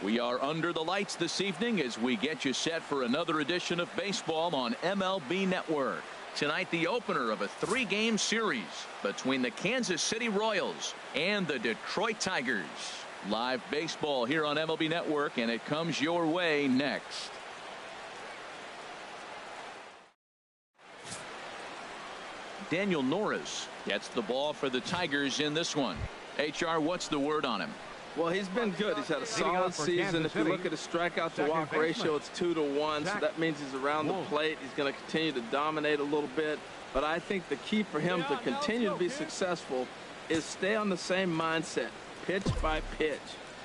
We are under the lights this evening as we get you set for another edition of baseball on MLB Network. Tonight, the opener of a 3-game series between the Kansas City Royals and the Detroit Tigers. Live baseball here on MLB Network, and it comes your way next. Daniel Norris gets the ball for the Tigers in this one. HR, what's the word on him? Well, he's been good. He's had a solid season. If you look at his strikeout to walk ratio, it's 2-to-1. So that means he's around the plate. He's going to continue to dominate a little bit. But I think the key for him to continue to be successful is stay on the same mindset, pitch by pitch,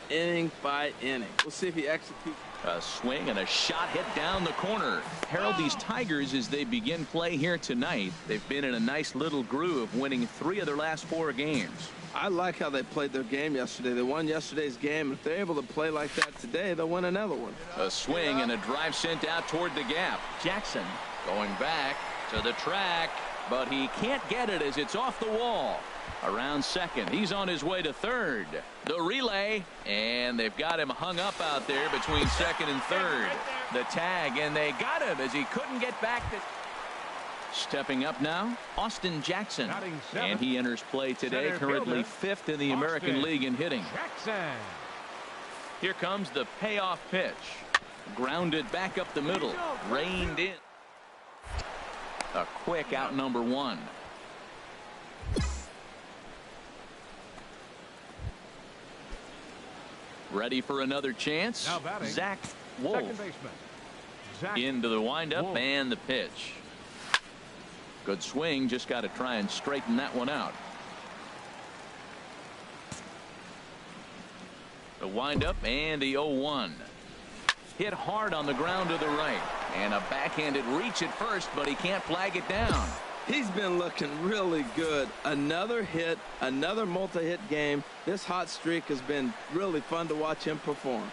inning by inning. We'll see if he executes. A swing and a shot hit down the corner. Harold, these Tigers, as they begin play here tonight, they've been in a nice little groove, winning 3 of their last 4 games. I like how they played their game yesterday. They won yesterday's game. If they're able to play like that today, they'll win another one. A swing and a drive sent out toward the gap. Jackson going back to the track, but he can't get it as it's off the wall. Around second, he's on his way to third. The relay, and they've got him hung up out there between second and third. The tag, and they got him as he couldn't get back to... Stepping up now, Austin Jackson, and he enters play today, currently 5th in the American League in hitting. Here comes the payoff pitch. Grounded back up the middle, reined in. A quick out number 1. Ready for another chance. Zach Wolf into the windup and the pitch. Good swing, just got to try and straighten that one out. The windup and the 0-1. Hit hard on the ground to the right, and a backhanded reach at first, but he can't flag it down. He's been looking really good. Another hit, another multi-hit game. This hot streak has been really fun to watch him perform.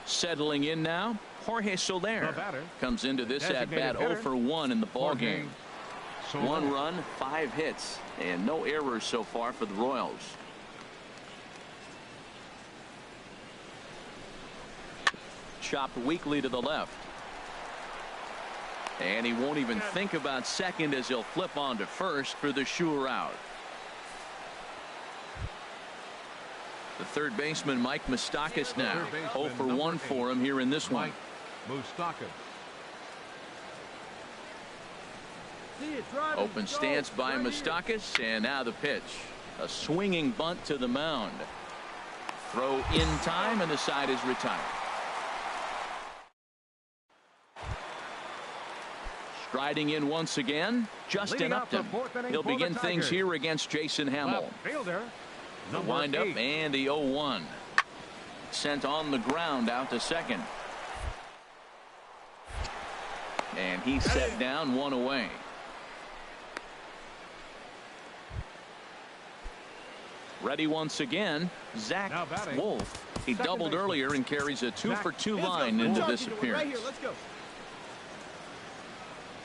Settling in now, Jorge Soler comes into this at-bat 0 for 1 in the ballgame. 1 run, 5 hits, and no errors so far for the Royals. Chopped weakly to the left. And he won't even think about second as he'll flip on to first for the sure out. The third baseman, Mike Moustakas, now 0 for 1 for him here in this one. Open stance by Moustakas, and now the pitch. A swinging bunt to the mound. Throw in time, and the side is retired. Striding in once again, Justin Upton. He'll begin things here against Jason Hammel. The windup and the 0-1. Sent on the ground out to second. And he's set down, 1 away. Ready once again, Zach Wolf. He doubled earlier and carries a 2 for 2 line into this appearance.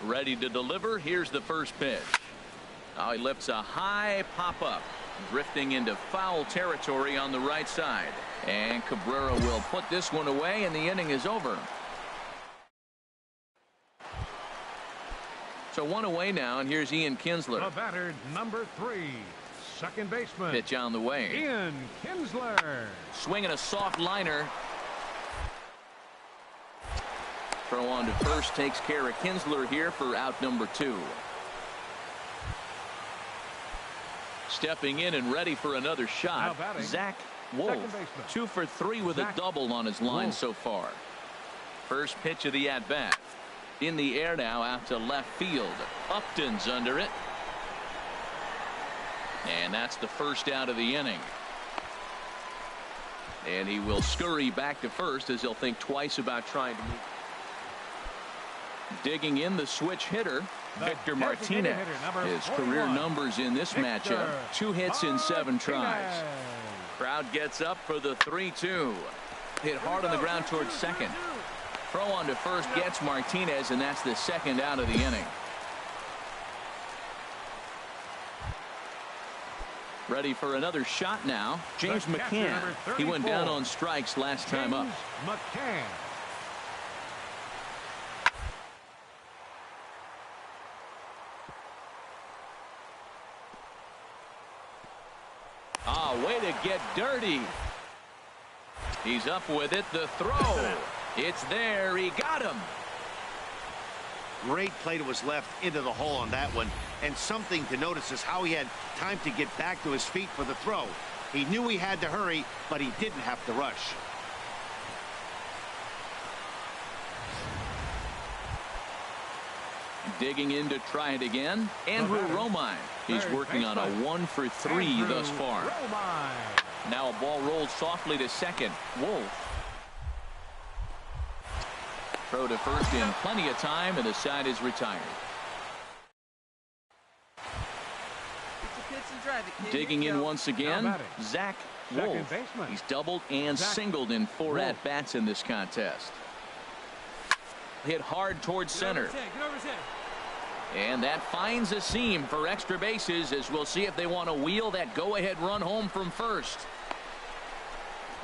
Ready to deliver. Here's the first pitch. Now he lifts a high pop-up, drifting into foul territory on the right side. And Cabrera will put this one away, and the inning is over. So 1 away now, and here's Ian Kinsler. The batter, number 3, second baseman. Pitch on the way. Ian Kinsler. Swinging a soft liner. Throw on to first takes care of Kinsler here for out number 2. Stepping in and ready for another shot, Zach Wolf. 2 for 3 with a double on his line so far. First pitch of the at-bat. In the air now out to left field. Upton's under it. And that's the first out of the inning. And he will scurry back to first as he'll think twice about trying to move. Digging in the switch hitter, Victor Martinez. His career numbers in this matchup, 2 hits in 7 tries. Crowd gets up for the 3-2. Hit hard on the ground towards second. Throw on to first gets Martinez, and that's the second out of the inning. Ready for another shot now. James The catcher, McCann. number He went down 34. on strikes last time up. James McCann. Ah, way to get dirty. He's up with it. The throw. It's there. He got him. Great play to his left into the hole on that one. And something to notice is how he had time to get back to his feet for the throw. He knew he had to hurry, but he didn't have to rush. Digging in to try it again. Andrew Romine. He's working on a 1-for-3 thus far. Romine. Now a ball rolled softly to second. Wolf. Throw to first in plenty of time, and the side is retired. Digging in once again, Zach Wolf. He's doubled and singled in 4 at-bats in this contest. Hit hard towards center. And that finds a seam for extra bases, as we'll see if they want to wheel that go-ahead run home from first.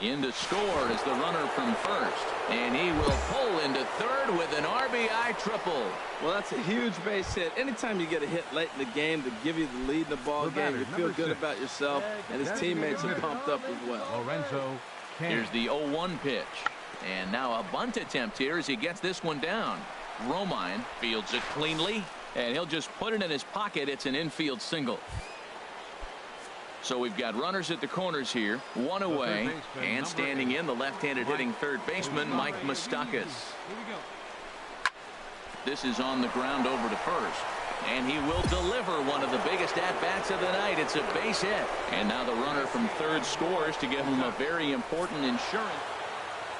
In to score is the runner from first. And he will pull into third with an RBI triple. Well, that's a huge base hit. Anytime you get a hit late in the game to give you the lead in the ball game, you feel good about yourself, and his teammates are pumped up as well. Lorenzo Cain. Here's the 0-1 pitch. And now a bunt attempt here as he gets this one down. Romine fields it cleanly, and he'll just put it in his pocket. It's an infield single. So we've got runners at the corners here, one away, and standing in the left-handed hitting third baseman, Mike Moustakas. This is on the ground over to first, and he will deliver one of the biggest at-bats of the night. It's a base hit, and now the runner from third scores to give him a very important insurance.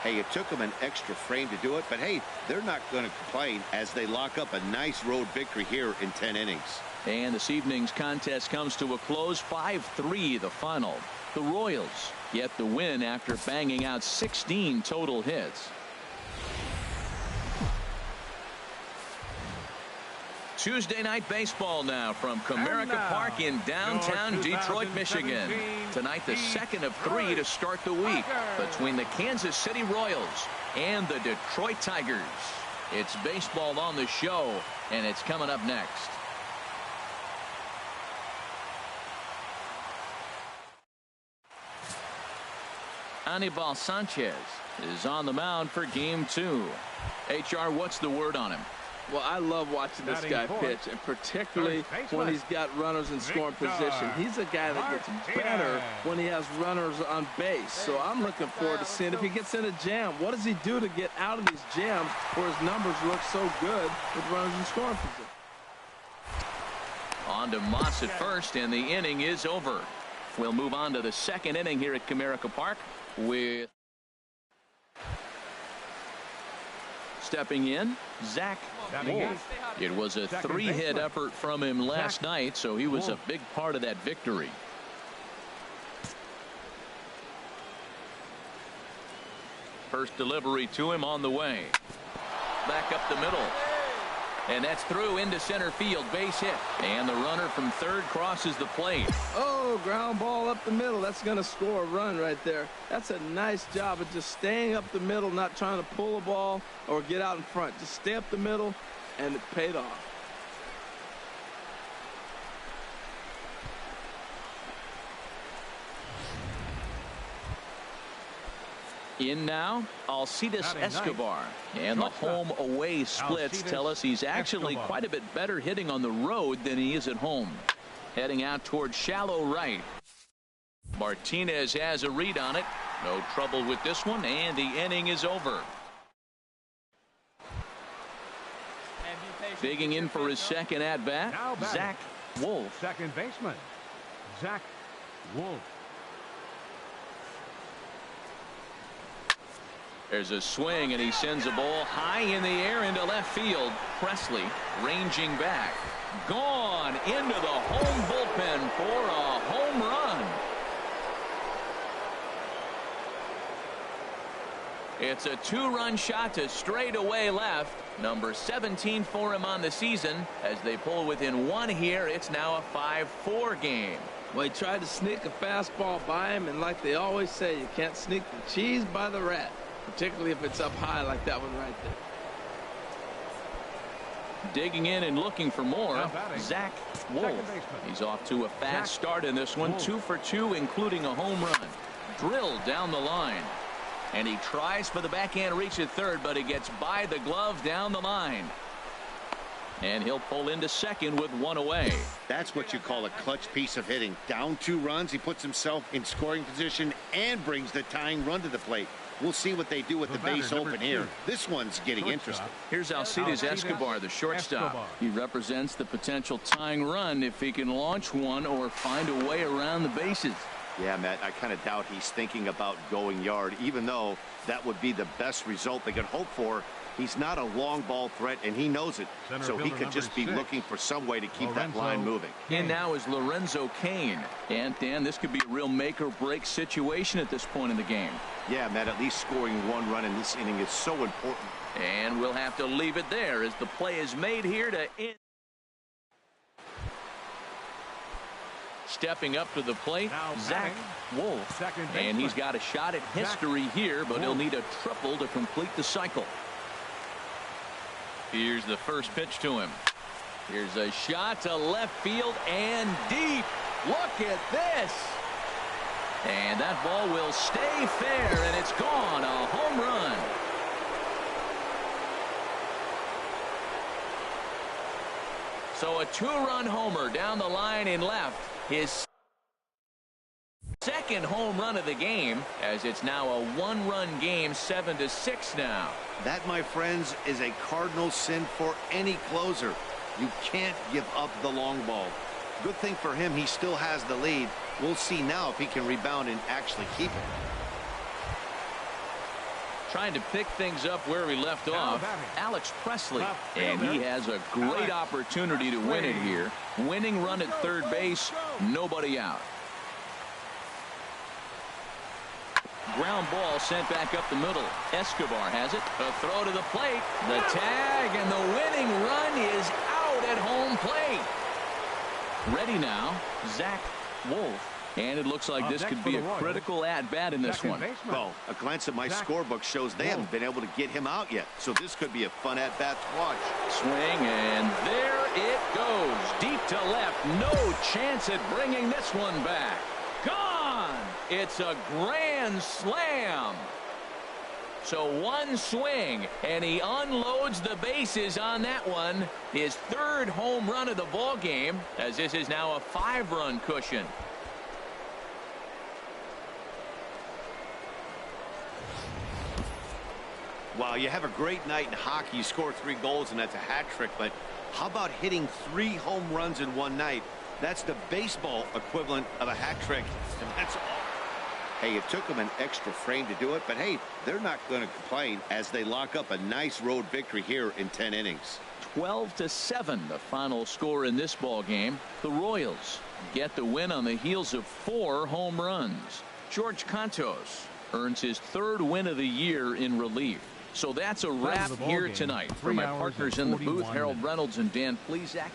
Hey, it took them an extra frame to do it, but hey, they're not going to complain as they lock up a nice road victory here in 10 innings. And this evening's contest comes to a close, 5-3 the final. The Royals get the win after banging out 16 total hits. Tuesday night baseball now from Comerica Park in downtown Detroit, Michigan. Tonight, the second of 3 to start the week between the Kansas City Royals and the Detroit Tigers. It's baseball on the show, and it's coming up next. Anibal Sanchez is on the mound for game 2. HR, what's the word on him? Well, I love watching this guy pitch, and particularly when he's got runners in scoring position. He's a guy that gets better when he has runners on base. So I'm looking forward to seeing if he gets in a jam. What does he do to get out of these jams where his numbers look so good with runners in scoring position? On to Moss at first, and the inning is over. We'll move on to the second inning here at Comerica Park with stepping in, Zach Wolf. It was a 3-hit effort from him last night, so he was a big part of that victory. First delivery to him on the way. Back up the middle. And that's through into center field, base hit. And the runner from third crosses the plate. Oh, ground ball up the middle. That's going to score a run right there. That's a nice job of just staying up the middle, not trying to pull a ball or get out in front. Just stay up the middle, and it paid off. In now, Alcides Escobar. And the home-away splits tell us he's actually quite a bit better hitting on the road than he is at home. Heading out towards shallow right. Martinez has a read on it. No trouble with this one, and the inning is over. Digging in for his second at-bat, Zach Wolf. Second baseman, Zach Wolf. There's a swing, and he sends a ball high in the air into left field. Presley ranging back. Gone into the home bullpen for a home run. It's a 2-run shot to straightaway left. Number 17 for him on the season. As they pull within 1 here, it's now a 5-4 game. Well, he tried to sneak a fastball by him, and like they always say, you can't sneak the cheese by the rat, particularly if it's up high like that one right there. Digging in and looking for more, Zach Wolf. He's off to a fast start in this one, 2 for 2, including a home run. Drilled down the line. And he tries for the backhand reach at third, but he gets by the glove down the line. And he'll pull into second with one away. That's what you call a clutch piece of hitting. Down 2 runs, he puts himself in scoring position and brings the tying run to the plate. We'll see what they do with the base open here. This one's getting interesting. Here's Alcides Escobar, the shortstop. He represents the potential tying run if he can launch one or find a way around the bases. Yeah, Matt, I kind of doubt he's thinking about going yard, even though that would be the best result they could hope for. He's not a long ball threat, and he knows it. So he could just be looking for some way to keep that line moving. And now is Lorenzo Cain. And, Dan, this could be a real make-or-break situation at this point in the game. Yeah, Matt, at least scoring 1 run in this inning is so important. And we'll have to leave it there as the play is made here to end. Stepping up to the plate, Zach Wolf. And he's got a shot at history here, but he'll need a triple to complete the cycle. Here's the first pitch to him. Here's a shot to left field and deep. Look at this. And that ball will stay fair, and it's gone. A home run. So a 2-run homer down the line in left. His second home run of the game, as it's now a 1-run game, 7-6 now. That, my friends, is a cardinal sin for any closer. You can't give up the long ball. Good thing for him, he still has the lead. We'll see now if he can rebound and actually keep it. Trying to pick things up where we left off, Alex Presley. And he has a great opportunity to win it here. Winning run at third base, nobody out. Ground ball sent back up the middle. Escobar has it. A throw to the plate. The tag, and the winning run is out at home plate. Ready now, Zach Wolf. And it looks like this could be a critical at-bat in this one. Well, a glance at my scorebook shows they haven't been able to get him out yet. So this could be a fun at-bat to watch. Swing, and there it goes. Deep to left. No chance at bringing this one back. Gone! It's a grand slam. So one swing, and he unloads the bases on that one. His 3rd home run of the ball game, as this is now a 5-run cushion. Wow, you have a great night in hockey. You score 3 goals, and that's a hat trick. But how about hitting 3 home runs in one night? That's the baseball equivalent of a hat trick, and that's all. Hey, it took them an extra frame to do it, but hey, they're not going to complain as they lock up a nice road victory here in 10 innings. 12-7, the final score in this ball game. The Royals get the win on the heels of 4 home runs. George Contos earns his 3rd win of the year in relief. So that's a wrap here tonight. For my partners in the booth, Harold Reynolds and Dan Plesac.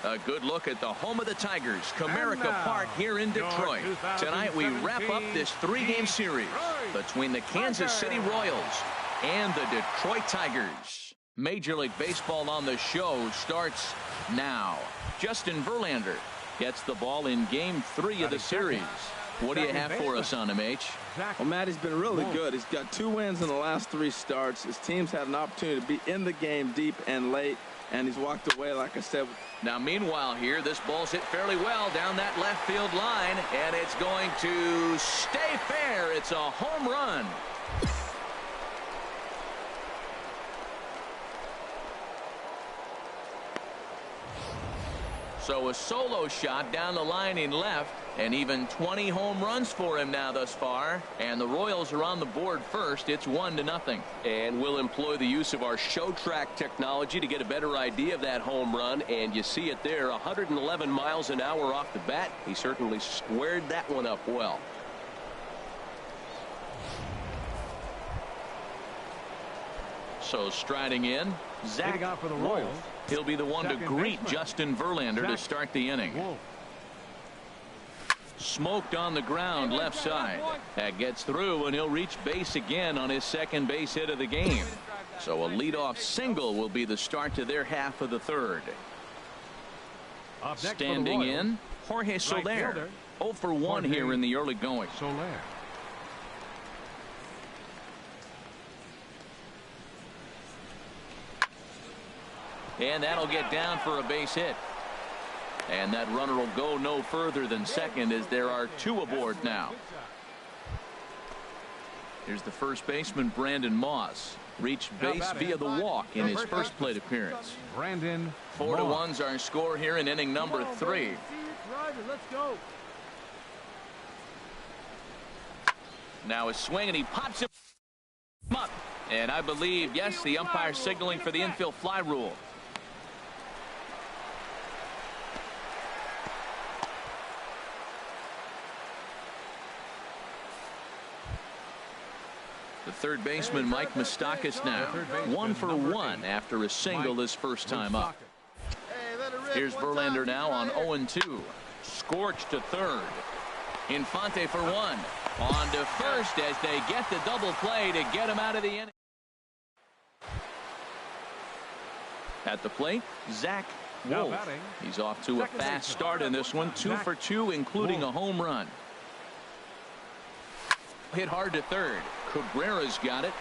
A good look at the home of the Tigers, Comerica Park here in Detroit. Tonight we wrap up this 3-game series between the Kansas City Royals and the Detroit Tigers. Major League Baseball on the show starts now. Justin Verlander gets the ball in Game 3 of the series. What do you have for us on him, H? Well, Matt, he's been really good. He's got 2 wins in the last 3 starts. His team's had an opportunity to be in the game deep and late, and he's walked away, like I said. Now, meanwhile here, this ball's hit fairly well down that left field line, and it's going to stay fair. It's a home run. So a solo shot down the line in left, and even 20 home runs for him now thus far. And the Royals are on the board first. It's 1-0. And we'll employ the use of our show track technology to get a better idea of that home run. And you see it there, 111 miles an hour off the bat. He certainly squared that one up well. So striding in, Zach for the Royals, He'll be the one to greet Justin Verlander to start the inning. Smoked on the ground left side. That gets through, and he'll reach base again on his second base hit of the game. So a leadoff single will be the start to their half of the third. Standing in, Jorge Soler. 0 for 1 here in the early going. Soler. And that'll get down for a base hit. And that runner will go no further than second as there are 2 aboard now. Here's the first baseman, Brandon Moss. Reached base via the walk in his first plate appearance. Brandon 4-1's our score here in inning number 3. Let's go. Now a swing, and he pops him up. And I believe, yes, the umpire signaling for the infield fly rule. The third baseman, Mike Moustakas, now 1 for 1 after a single his first time up. Here's Verlander now on 0-2. Scorched to third. Infante for 1. On to first as they get the double play to get him out of the inning. At the plate, Zach Wolf. He's off to a fast start in this one. 2 for 2, including a home run. Hit hard to third. Cabrera's got it.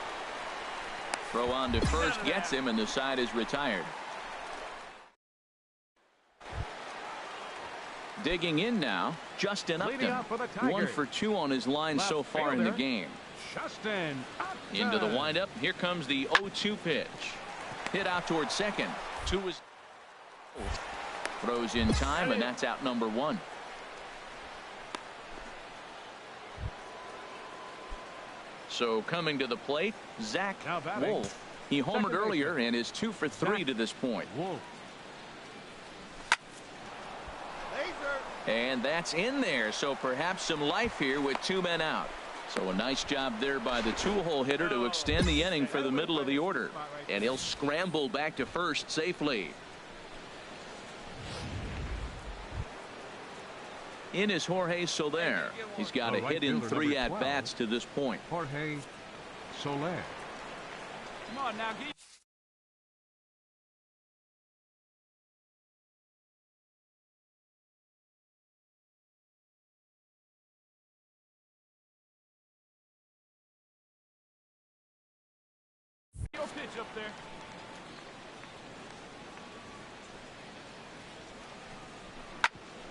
Throw on to first gets him, and the side is retired. Digging in now, Justin Upton. 1 for 2 on his line so far in the game. Into the windup. Here comes the 0-2 pitch. Hit out towards second. 2 is throws in time, and that's out number 1. So coming to the plate, Zach Wolf. He homered earlier and is 2 for 3 to this point. And that's in there, so perhaps some life here with 2 men out. So a nice job there by the 2-hole hitter to extend the inning for the middle of the order. And he'll scramble back to first safely. In is Jorge Soler. He's got a hit in 3 at-bats to this point. Jorge Soler. Come on now, get your pitch up there.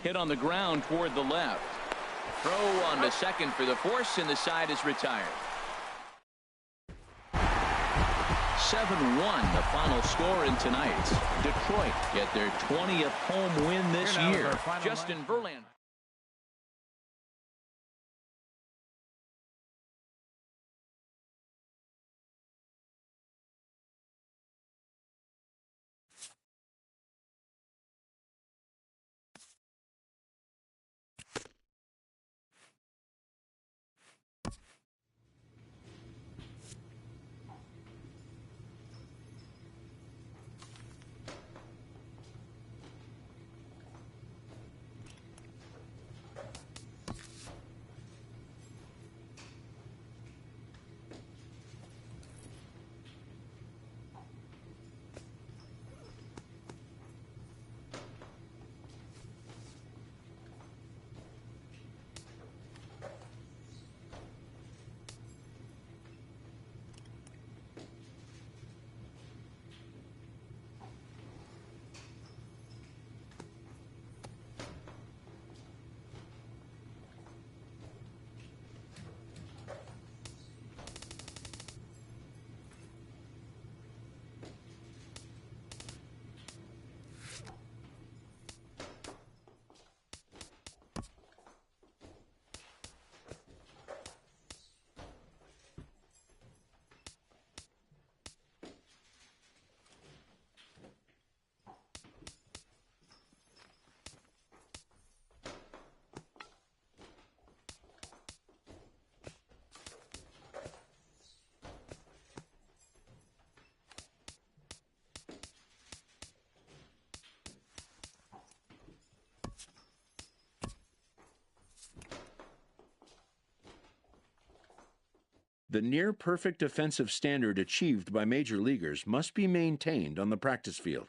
Hit on the ground toward the left. Throw on to second for the force, and the side is retired. 7-1 the final score in tonight's. Detroit get their 20th home win this year. Justin Verlander. The near-perfect defensive standard achieved by major leaguers must be maintained on the practice field.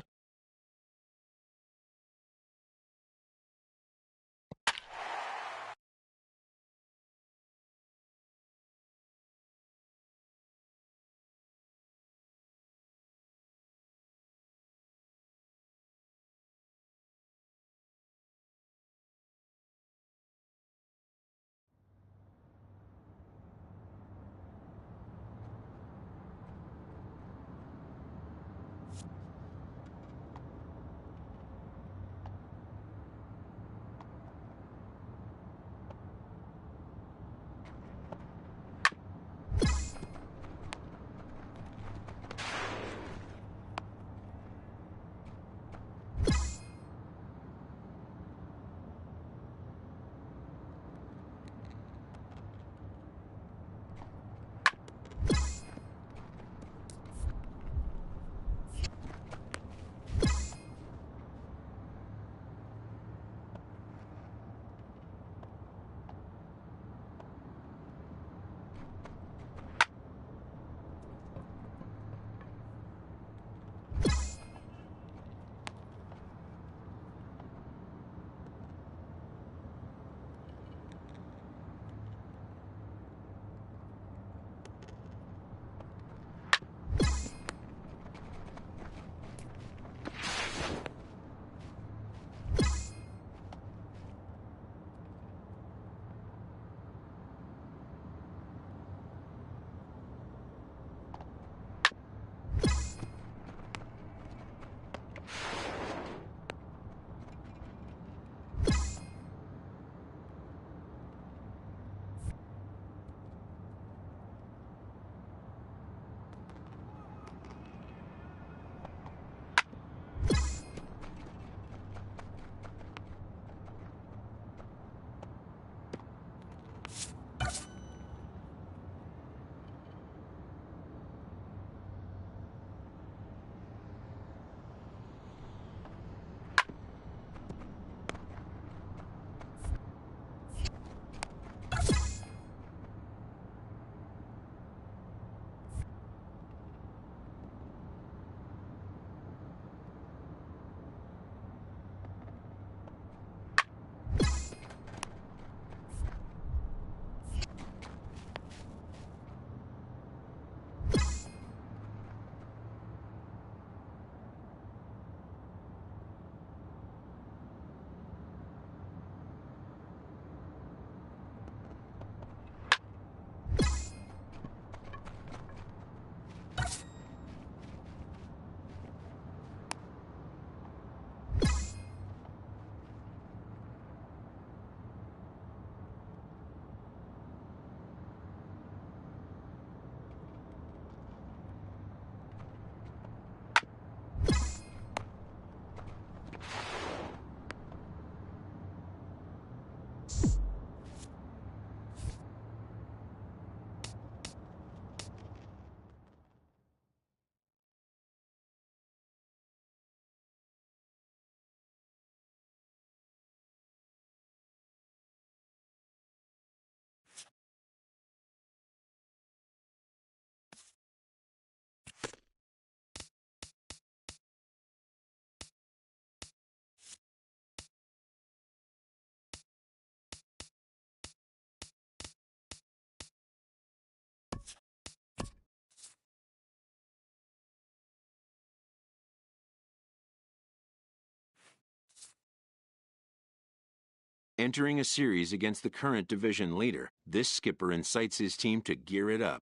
Entering a series against the current division leader, this skipper incites his team to gear it up.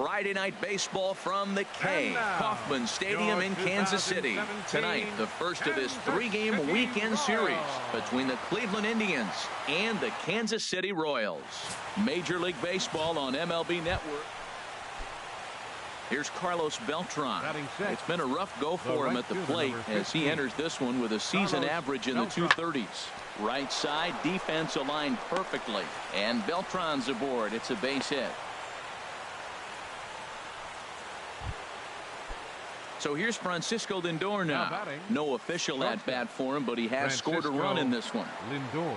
Friday Night Baseball from the K, Kauffman Stadium in Kansas City. Tonight, the first of this 3-game weekend series between the Cleveland Indians and the Kansas City Royals. Major League Baseball on MLB Network. Here's Carlos Beltran. It's been a rough go for him at the plate as he enters this one with a season average in the 230s. Right side, defense aligned perfectly. And Beltran's aboard. It's a base hit. So here's Francisco Lindor now. No official at-bat for him, but he has scored a run in this one. Lindor.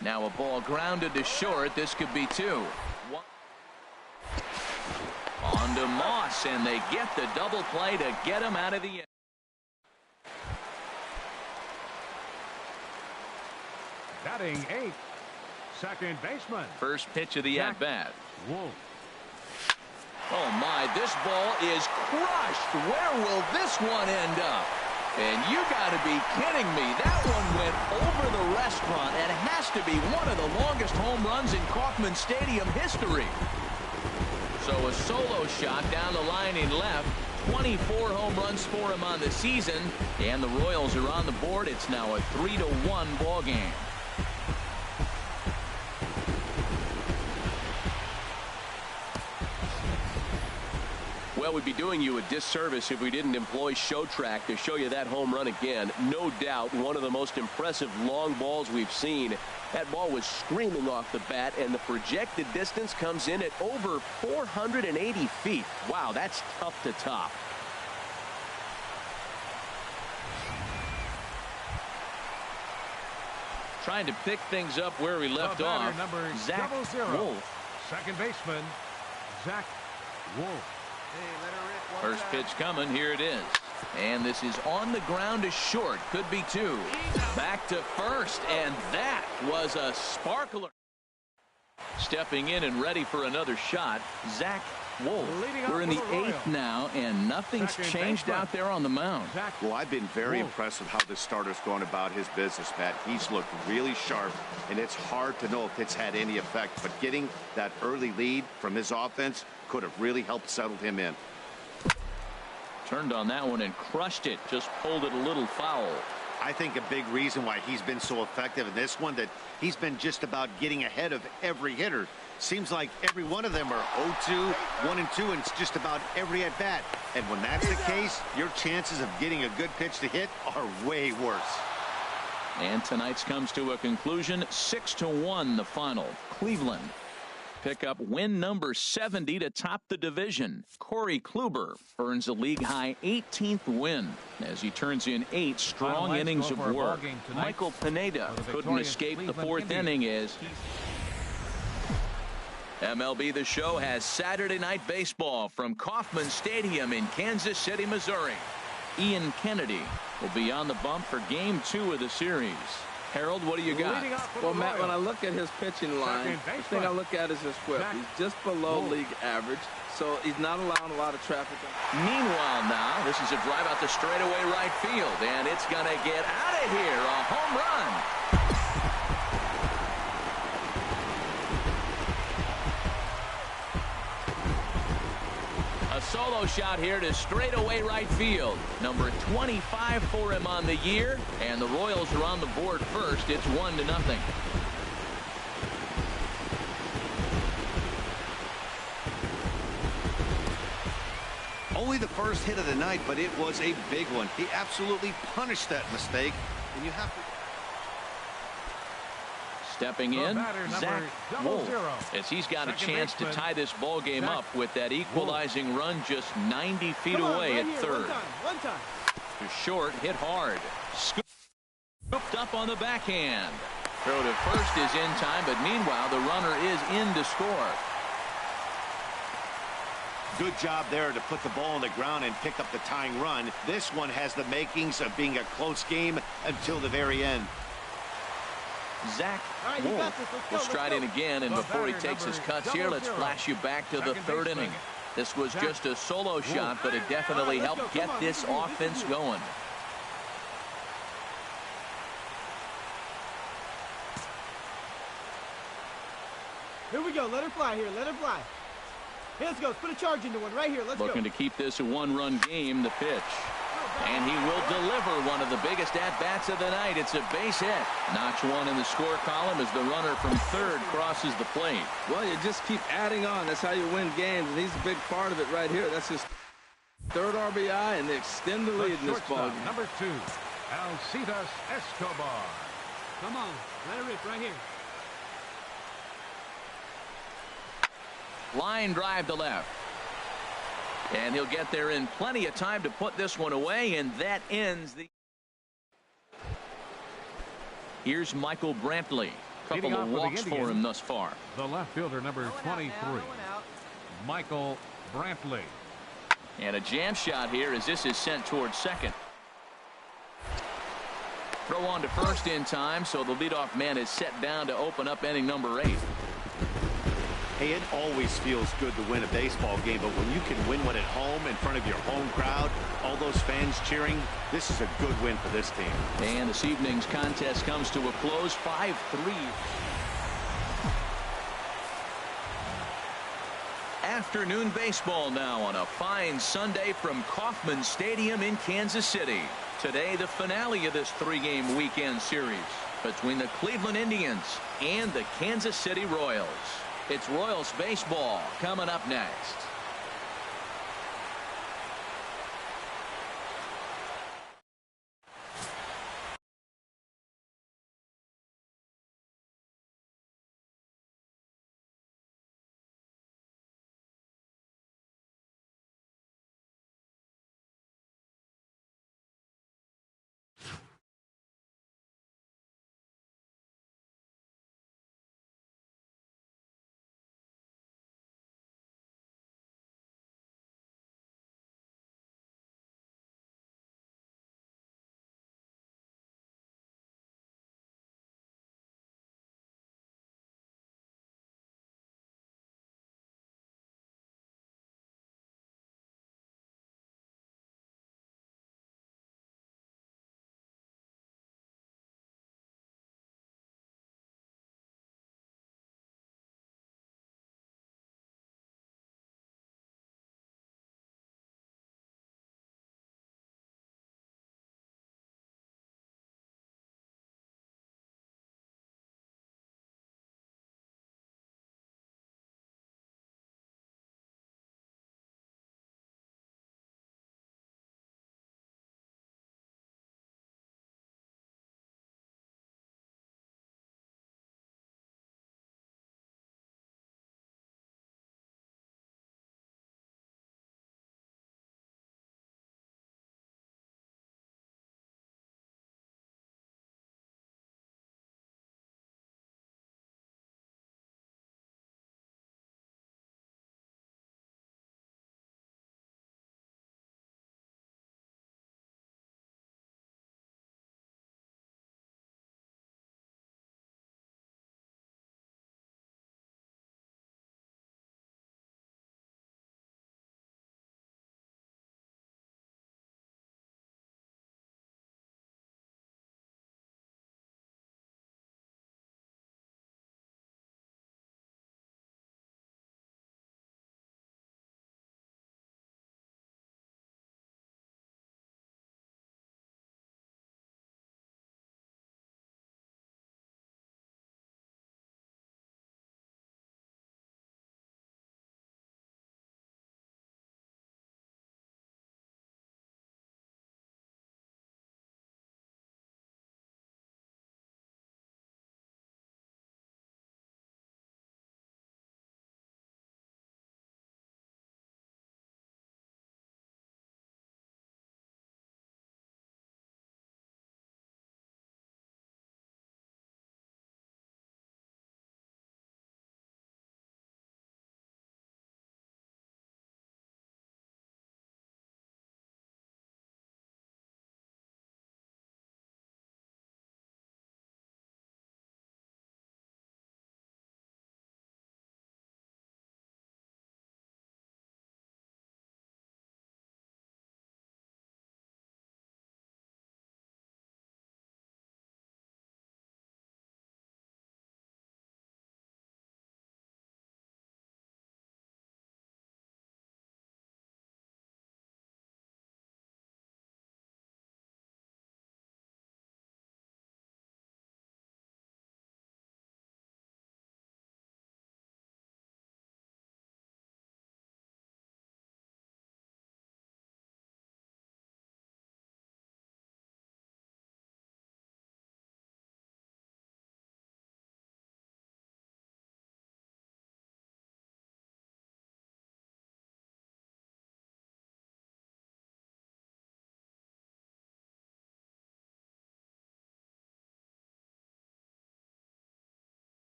Now a ball grounded to short. This could be 2. On to Moss, and they get the double play to get him out of the inning. Batting 8th, second baseman. First pitch of the at-bat. Wolf. Oh my, this ball is crushed. Where will this one end up? And you got to be kidding me. That one went over the restaurant and has to be one of the longest home runs in Kauffman Stadium history. So a solo shot down the line in left. 24 home runs for him on the season. And the Royals are on the board. It's now a 3-1 ball game. Well, we'd be doing you a disservice if we didn't employ Showtrack to show you that home run again. No doubt one of the most impressive long balls we've seen. That ball was screaming off the bat, and the projected distance comes in at over 480 feet. Wow, that's tough to top. Trying to pick things up where we left off. Zach Wolf. Second baseman, Zach Wolf. First pitch coming. Here it is. And this is on the ground to short. Could be 2. Back to first. And that was a sparkler. Stepping in and ready for another shot, Zach Wolf. We're in the 8th now, and nothing's changed out there on the mound. Well, I've been very impressed with how this starter's going about his business, Matt. He's looked really sharp, and it's hard to know if it's had any effect. But getting that early lead from his offense could have really helped settle him in. Turned on that one and crushed it. Just pulled it a little foul. I think a big reason why he's been so effective in this one, that he's been just about getting ahead of every hitter. Seems like every one of them are 0-2, 1-2, and it's just about every at-bat. And when that's the case, your chances of getting a good pitch to hit are way worse. And tonight's comes to a conclusion. 6-1 the final. Cleveland pick up win number 70 to top the division. Corey Kluber earns a league-high 18th win as he turns in 8 strong innings of work. Michael Pineda couldn't escape the 4th inning as MLB The Show has Saturday Night Baseball from Kauffman Stadium in Kansas City, Missouri. Ian Kennedy will be on the bump for Game 2 of the series. Harold, what do you got? Well, Matt, when I look at his pitching line, the thing I look at is his whip. He's just below league average, so he's not allowing a lot of traffic. Meanwhile now, this is a drive out the straightaway right field, and it's going to get out of here. A home run. A solo shot here to straightaway right field. Number 25 for him on the year, and the Royals are on the board first. It's 1-0. Only the first hit of the night, but it was a big one. He absolutely punished that mistake, and you have to. Stepping in, Zach Wolf, as he's got a chance to tie this ball game up with that equalizing run just 90 feet away at third. To short, hit hard. Scooped up on the backhand. Throw to first is in time, but meanwhile, the runner is in to score. Good job there to put the ball on the ground and pick up the tying run. This one has the makings of being a close game until the very end. Zach Wolf will stride in again, and before he takes his cuts here, let's flash you back to the 3rd inning. This was just a solo shot, but it definitely helped get this offense going. Here we go. Let her fly here. Let her fly. Here, let's go. Let's put a charge into one right here. Let's go. Looking to keep this a one-run game, the pitch. And he will deliver one of the biggest at-bats of the night. It's a base hit. Knocks one in the score column as the runner from third crosses the plate. Well, you just keep adding on. That's how you win games, and he's a big part of it right here. That's his third RBI, and they extend the lead in this ball game. Number 2, Alcides Escobar. Come on. Let her rip right here. Line drive to left. And he'll get there in plenty of time to put this one away, and that ends the... Here's Michael Brantley. Couple of walks for him thus far. The left fielder, number 23, Michael Brantley. And a jam shot here as this is sent towards second. Throw on to first in time, so the leadoff man is set down to open up inning number 8. Hey, it always feels good to win a baseball game, but when you can win one at home in front of your home crowd, all those fans cheering, this is a good win for this team. And this evening's contest comes to a close, 5-3. Afternoon baseball now on a fine Sunday from Kauffman Stadium in Kansas City. Today, the finale of this 3-game weekend series between the Cleveland Indians and the Kansas City Royals. It's Royals baseball coming up next.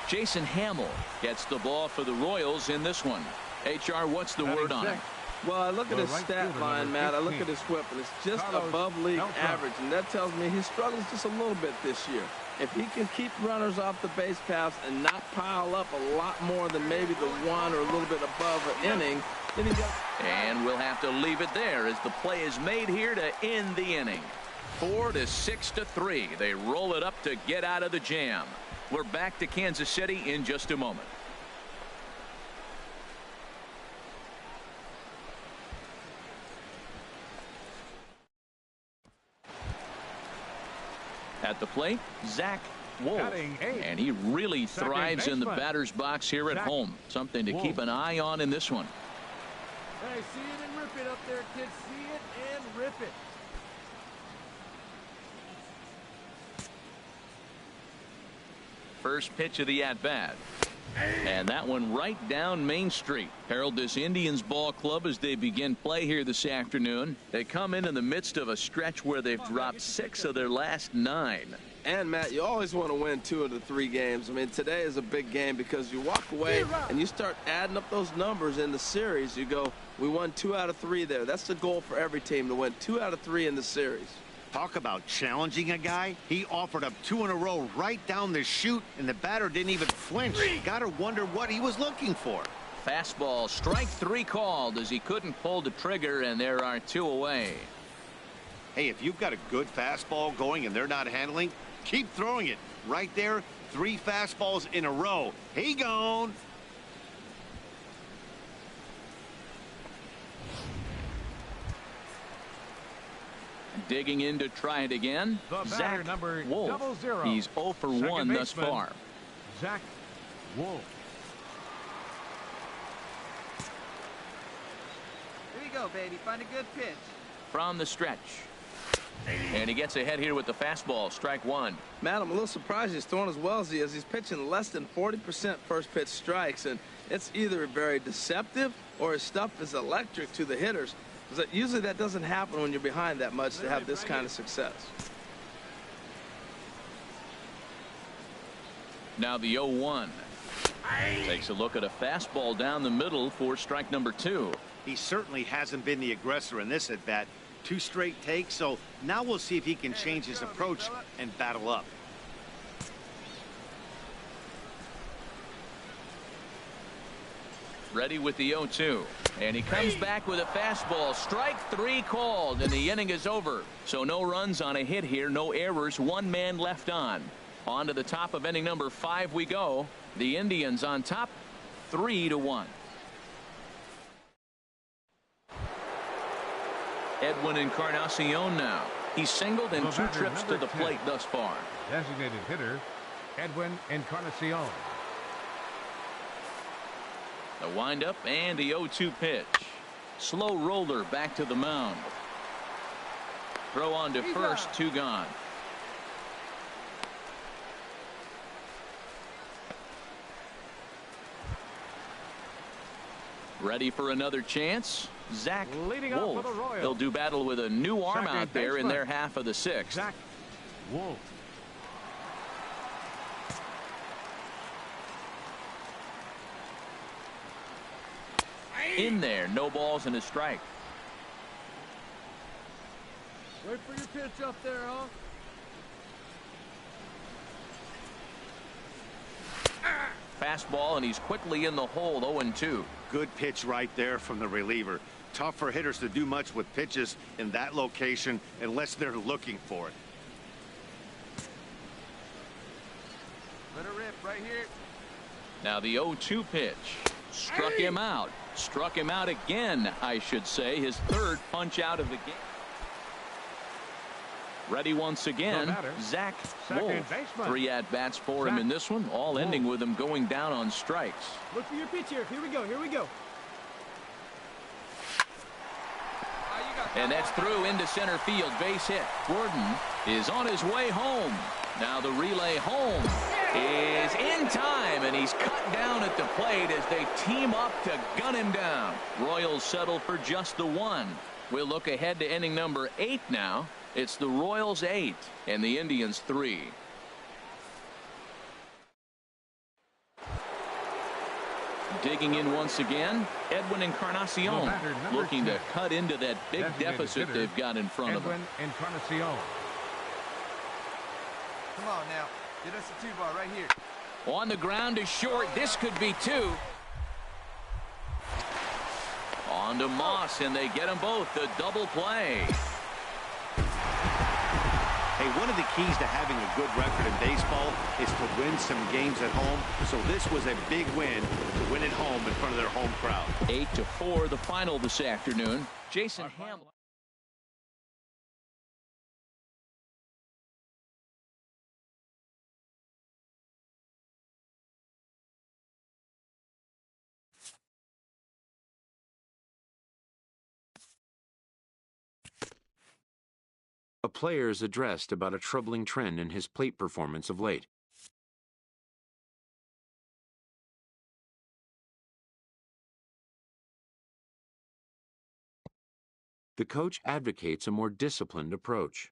Jason Hamill gets the ball for the Royals in this one. HR, what's the word on it? Well, I look at his stat line, Matt. I look at his whip, and it's just above league average, and that tells me he struggles just a little bit this year. If he can keep runners off the base paths and not pile up a lot more than maybe the one or a little bit above an inning, then he does. And we'll have to leave it there as the play is made here to end the inning. 4 to 6 to 3. They roll it up to get out of the jam. We're back to Kansas City in just a moment. At the plate, Zach Wolf, and he really thrives in the batter's box here at home. Something to keep an eye on in this one. Hey, see it and rip it up there, kids. See it and rip it. First pitch of the at-bat. And that one right down Main Street. Harold, this Indians ball club, as they begin play here this afternoon, they come in the midst of a stretch where they've dropped 6 of their last 9. And, Matt, you always want to win 2 of the 3 games. I mean, today is a big game because you walk away and you start adding up those numbers in the series. You go, we won 2 out of 3 there. That's the goal for every team, to win 2 out of 3 in the series. Talk about challenging a guy. He offered up 2 in a row right down the chute, and the batter didn't even flinch. Gotta wonder what he was looking for. Fastball, strike 3 called as he couldn't pull the trigger, and there are 2 away. Hey, if you've got a good fastball going and they're not handling, keep throwing it. Right there, 3 fastballs in a row. He gone. Digging in to try it again, Zach Wolf. He's 0 for 1 thus far. Zach Wolf. Here you go, baby. Find a good pitch. From the stretch. And he gets ahead here with the fastball, strike 1. Matt, I'm a little surprised he's throwing as well as he is. He's pitching less than 40% first pitch strikes, and it's either very deceptive or his stuff is electric to the hitters. Usually that doesn't happen when you're behind that much to have this kind of success. Now the 0-1. Takes a look at a fastball down the middle for strike number 2. He certainly hasn't been the aggressor in this at bat. 2 straight takes, so now we'll see if he can change his approach and battle up. Ready with the 0-2. And he comes back with a fastball. Strike 3 called, and the inning is over. So no runs on a hit here, no errors, 1 man left on. On to the top of inning number 5 we go. The Indians on top, 3-1. Edwin Encarnacion now. He's singled in 2 trips to the plate thus far. Designated hitter, Edwin Encarnacion. The windup and the 0-2 pitch. Slow roller back to the mound. Throw on to first, 2 gone. Ready for another chance. Zach Wolf. He'll do battle with a new arm out there in their half of the 6th. Zach Wolf. In there, no balls and a strike. Wait for your pitch up there, huh? Fastball, and he's quickly in the hole, 0-2. Good pitch right there from the reliever. Tough for hitters to do much with pitches in that location unless they're looking for it. Let it rip right here. Now the 0-2 pitch. Struck him out. Struck him out again, I should say. His 3rd punch out of the game. Ready once again, Zach Wolf. 3 at-bats for him in this one, all ending with him going down on strikes. Look for your pitch here. Here we go. Here we go. And that's through into center field. Base hit. Gordon is on his way home. Now the relay home is in time, and he's cut down at the plate as they team up to gun him down. Royals settle for just the 1. We'll look ahead to inning number 8 now. It's the Royals 8 and the Indians 3. Digging in once again, Edwin Encarnacion, looking to cut into that big deficit they've got in front of them. Encarnacion. Come on now. Get us a 2-ball right here. On the ground is short. This could be 2. On to Moss, and they get them both. The double play. Hey, one of the keys to having a good record in baseball is to win some games at home. So this was a big win to win at home in front of their home crowd. 8-4, the final this afternoon. Jason Hamlin. A player is addressed about a troubling trend in his plate performance of late. The coach advocates a more disciplined approach.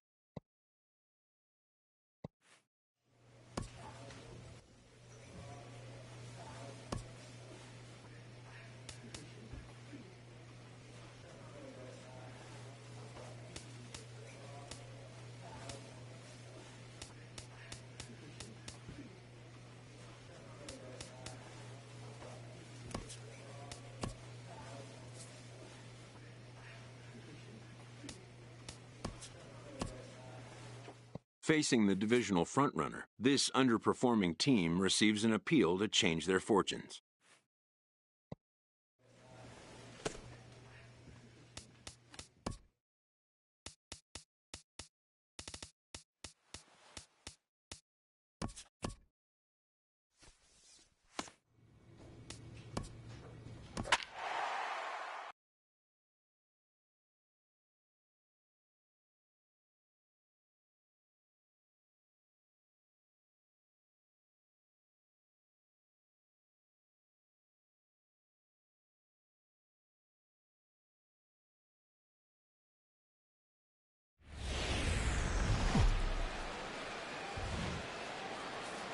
Facing the divisional frontrunner, this underperforming team receives an appeal to change their fortunes.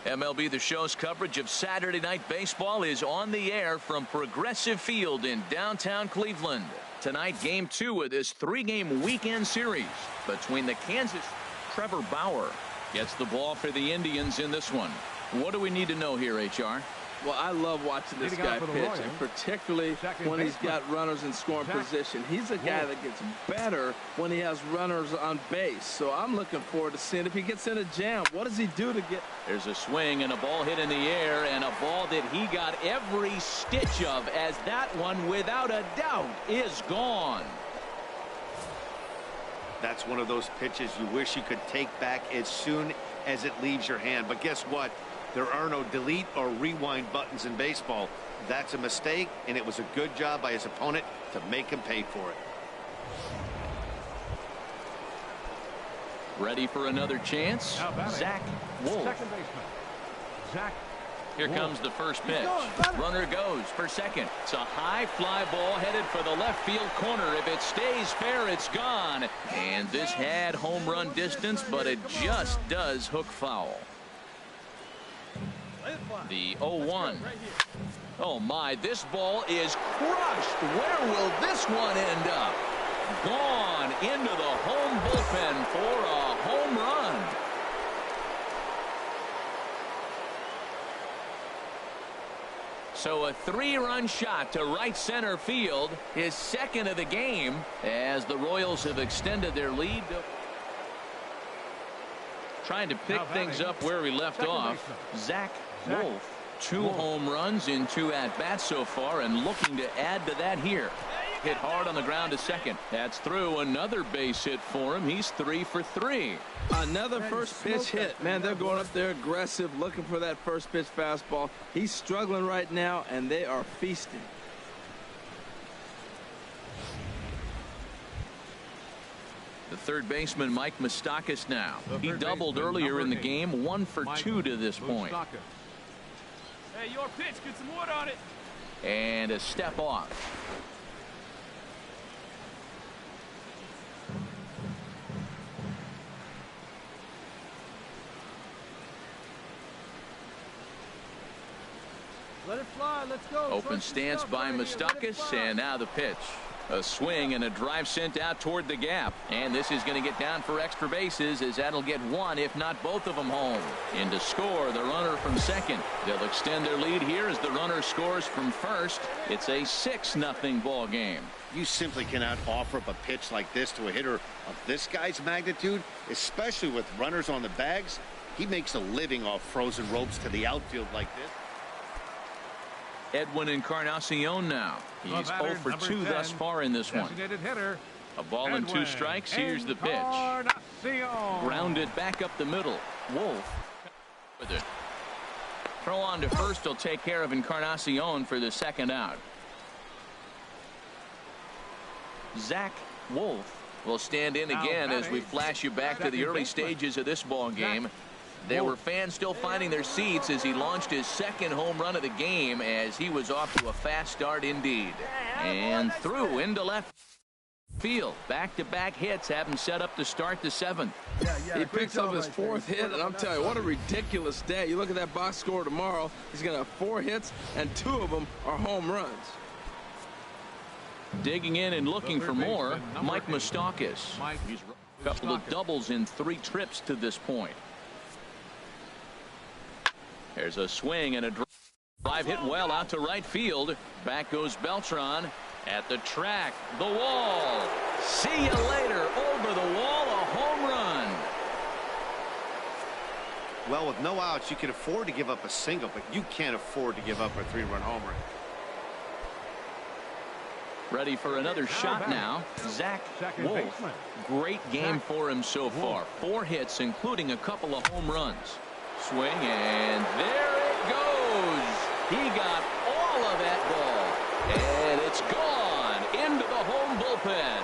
MLB The Show's coverage of Saturday Night Baseball is on the air from Progressive Field in downtown Cleveland. Tonight, Game 2 of this 3-game weekend series between the Kansas. Trevor Bauer gets the ball for the Indians in this one. What do we need to know here, HR? Well, I love watching this guy pitch, and particularly when he's got runners in scoring position. He's a guy that gets better when he has runners on base. So I'm looking forward to seeing if he gets in a jam. What does he do to get? There's a swing and a ball hit in the air, and a ball that he got every stitch of, as that one, without a doubt, is gone. That's one of those pitches you wish you could take back as soon as it leaves your hand. But guess what? There are no delete or rewind buttons in baseball. That's a mistake, and it was a good job by his opponent to make him pay for it. Ready for another chance? Zach Wolf. Second baseman, Zach. Here comes the first pitch. Runner goes for second. It's a high fly ball headed for the left field corner. If it stays fair, it's gone. And this had home run distance, but it just does hook foul. The 0-1. Oh my, this ball is crushed. Where will this one end up? Gone into the home bullpen for a home run. So a 3-run shot to right center field, his second of the game, as the Royals have extended their lead. Trying to pick things up where we left off. Zach Wolf, 2 home runs in 2 at-bats so far, and looking to add to that here. Hit hard on the ground to second. That's through. Another base hit for him. He's 3 for 3. Another first pitch hit. Man, they're going up there aggressive, looking for that first pitch fastball. He's struggling right now, and they are feasting. The third baseman, Mike Moustakas, now. He doubled earlier in the game, 1 for 2 to this point. Hey, your pitch, get some wood on it. And a step off. Let it fly, let's go. Open stance by Moustakas, and now the pitch. A swing and a drive sent out toward the gap. And this is going to get down for extra bases, as that'll get one, if not both of them, home. In to score, the runner from second. They'll extend their lead here as the runner scores from first. It's a 6-0 ball game. You simply cannot offer up a pitch like this to a hitter of this guy's magnitude, especially with runners on the bags. He makes a living off frozen ropes to the outfield like this. Edwin Encarnacion now. He's 0 for 2 thus far in this one. Hitter, a ball and 2 strikes. Here's the pitch. Grounded back up the middle. Wolf with it. Throw on to first will take care of Encarnacion for the second out. Zach Wolf will stand in again as we flash you back to the early stages of this ball game. There were fans still finding their seats as he launched his second home run of the game, as he was off to a fast start indeed. And through into left field. Back-to-back hits have him set up to start the 7th. He picks up his 4th hit, and I'm telling you, what a ridiculous day. You look at that box score tomorrow, he's going to have 4 hits, and 2 of them are home runs. Digging in and looking for more, Mike Moustakas. He's a couple of doubles in 3 trips to this point. There's a swing and a drive hit well out to right field. Back goes Beltran at the track. The wall. See you later. Over the wall, a home run. Well, with no outs, you can afford to give up a single, but you can't afford to give up a 3-run homer. Ready for another shot now. Zach Wolf. Great game for him so far. 4 hits, including a couple of home runs. Swing, and there it goes. He got all of that ball, and it's gone into the home bullpen.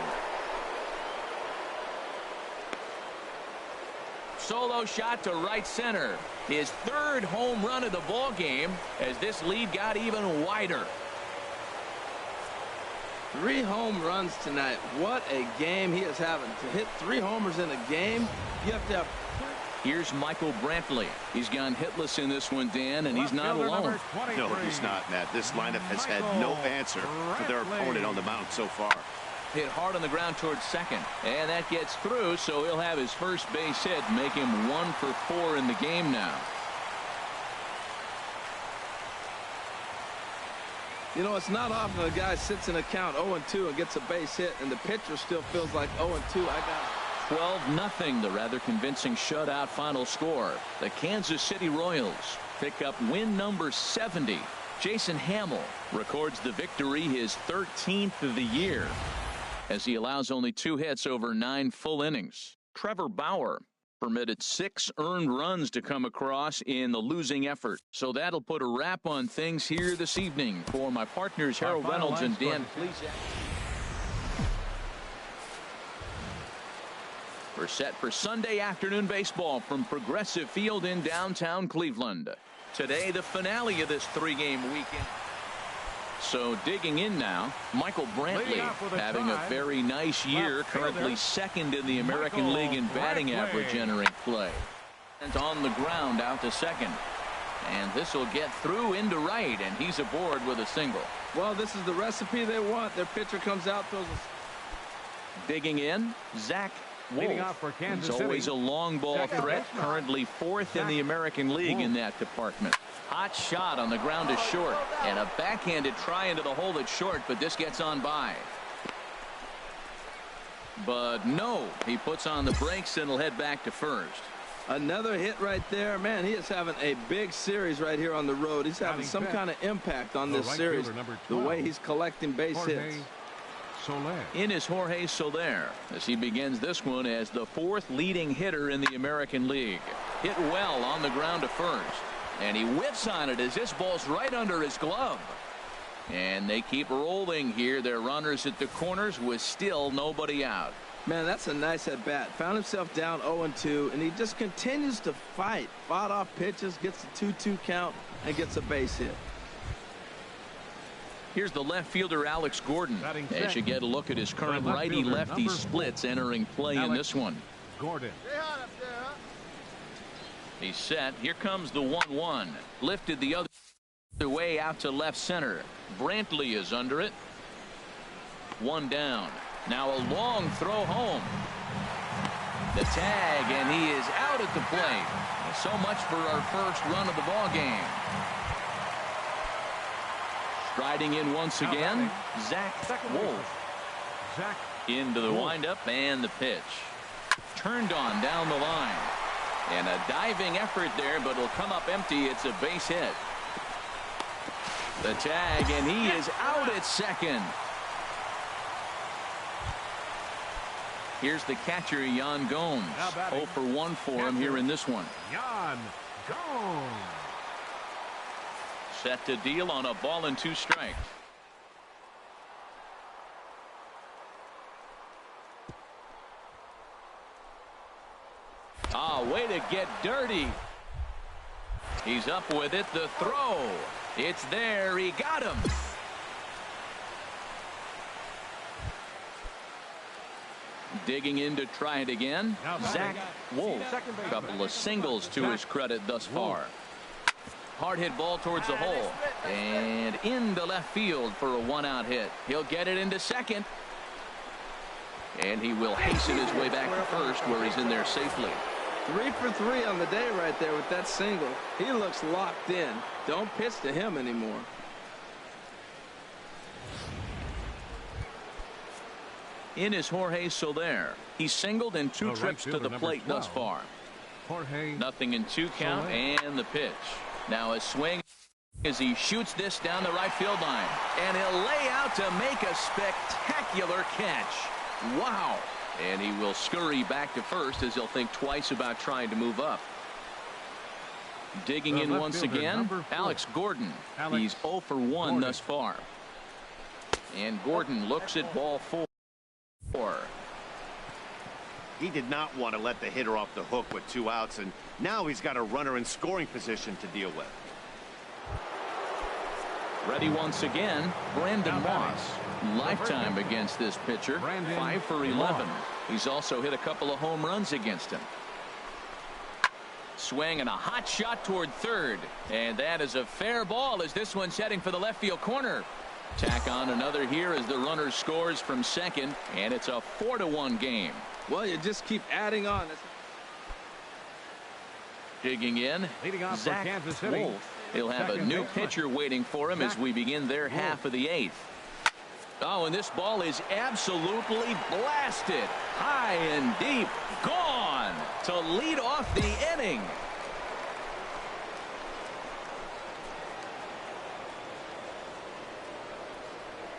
Solo shot to right center. His 3rd home run of the ball game, as this lead got even wider. 3 home runs tonight. What a game he is having. To hit 3 homers in a game, you have to have. Here's Michael Brantley. He's gone hitless in this one, Dan, and he's not alone. No, he's not, Matt. This lineup has had no answer for their opponent on the mound so far. Hit hard on the ground towards second, and that gets through, so he'll have his first base hit, make him 1 for 4 in the game now. You know, it's not often a guy sits in a count 0-2 and gets a base hit, and the pitcher still feels like 0-2. I got it. 12-0, the rather convincing shutout final score. The Kansas City Royals pick up win number 70. Jason Hamill records the victory, his 13th of the year, as he allows only 2 hits over 9 full innings. Trevor Bauer permitted 6 earned runs to come across in the losing effort. So that'll put a wrap on things here this evening. For my partners Harold Reynolds and Dan Plesac, we're set for Sunday afternoon baseball from Progressive Field in downtown Cleveland. Today, the finale of this 3-game weekend. So digging in now, Michael Brantley having a very nice year, currently 2nd in the American League in batting average entering play. And on the ground out to second. And this will get through into right, and he's aboard with a single. Well, this is the recipe they want. Their pitcher comes out, throws a... Digging in, Zach Wolf. He's always a long ball threat, currently 4th in the American League in that department. Hot shot on the ground to short, and a backhanded try into the hole at short, but this gets on by. But no, he puts on the brakes and will head back to first. Another hit right there. Man, he is having a big series right here on the road. He's having some kind of impact on this series, the way he's collecting base hits. In is Jorge Soler as he begins this one as the 4th leading hitter in the American League. Hit well on the ground to first, and he whiffs on it as this ball's right under his glove. And they keep rolling here. Their runners at the corners with still nobody out. Man, that's a nice at bat. Found himself down 0-2, and he just continues to fight. Fought off pitches, gets the 2-2 count, and gets a base hit. Here's the left fielder Alex Gordon as you get a look at his current righty-lefty splits entering play in this one. Gordon. He's set. Here comes the 1-1. Lifted the other The way out to left center. Brantley is under it. One down. Now a long throw home. The tag, and he is out at the plate. So much for our first run of the ball game. Striding in once again, Zach Wolf. Into the windup and the pitch. Turned on down the line. And a diving effort there, but it'll come up empty. It's a base hit. The tag, and he is out at second. Here's the catcher, Yan Gomes. 0 for 1 for him here in this one. Yan Gomes. Set to deal on a ball and 2 strikes. Way to get dirty. He's up with it. The throw. It's there. He got him. Digging in to try it again. Zach Wolf. A couple of singles to his credit thus far. Hard hit ball towards the hole. And into left field for a 1-out hit. He'll get it into second. And he will hasten his way back to first, where he's in there safely. 3 for 3 on the day right there with that single. He looks locked in. Don't pitch to him anymore. In is Jorge Soler. He's singled in 2 trips to the plate thus far. Nothing in 2 count and the pitch. Now a swing as he shoots this down the right field line. And he'll lay out to make a spectacular catch. Wow. And he will scurry back to first as he'll think twice about trying to move up. Digging in once again, Alex Gordon. He's 0 for 1 thus far. And Gordon looks at ball 4. He did not want to let the hitter off the hook with 2 outs, and now he's got a runner in scoring position to deal with. Ready once again, Brandon Moss. Lifetime against this pitcher, 5 for 11. He's also hit a couple of home runs against him. Swing and a hot shot toward third. And that is a fair ball as this one's heading for the left field corner. Tack on another here as the runner scores from second, and it's a 4-1 game. Well, you just keep adding on. Digging in, Zach Wolf. He'll have a new pitcher waiting for him as we begin their half of the 8th. Oh, and this ball is absolutely blasted. High and deep. Gone to lead off the inning.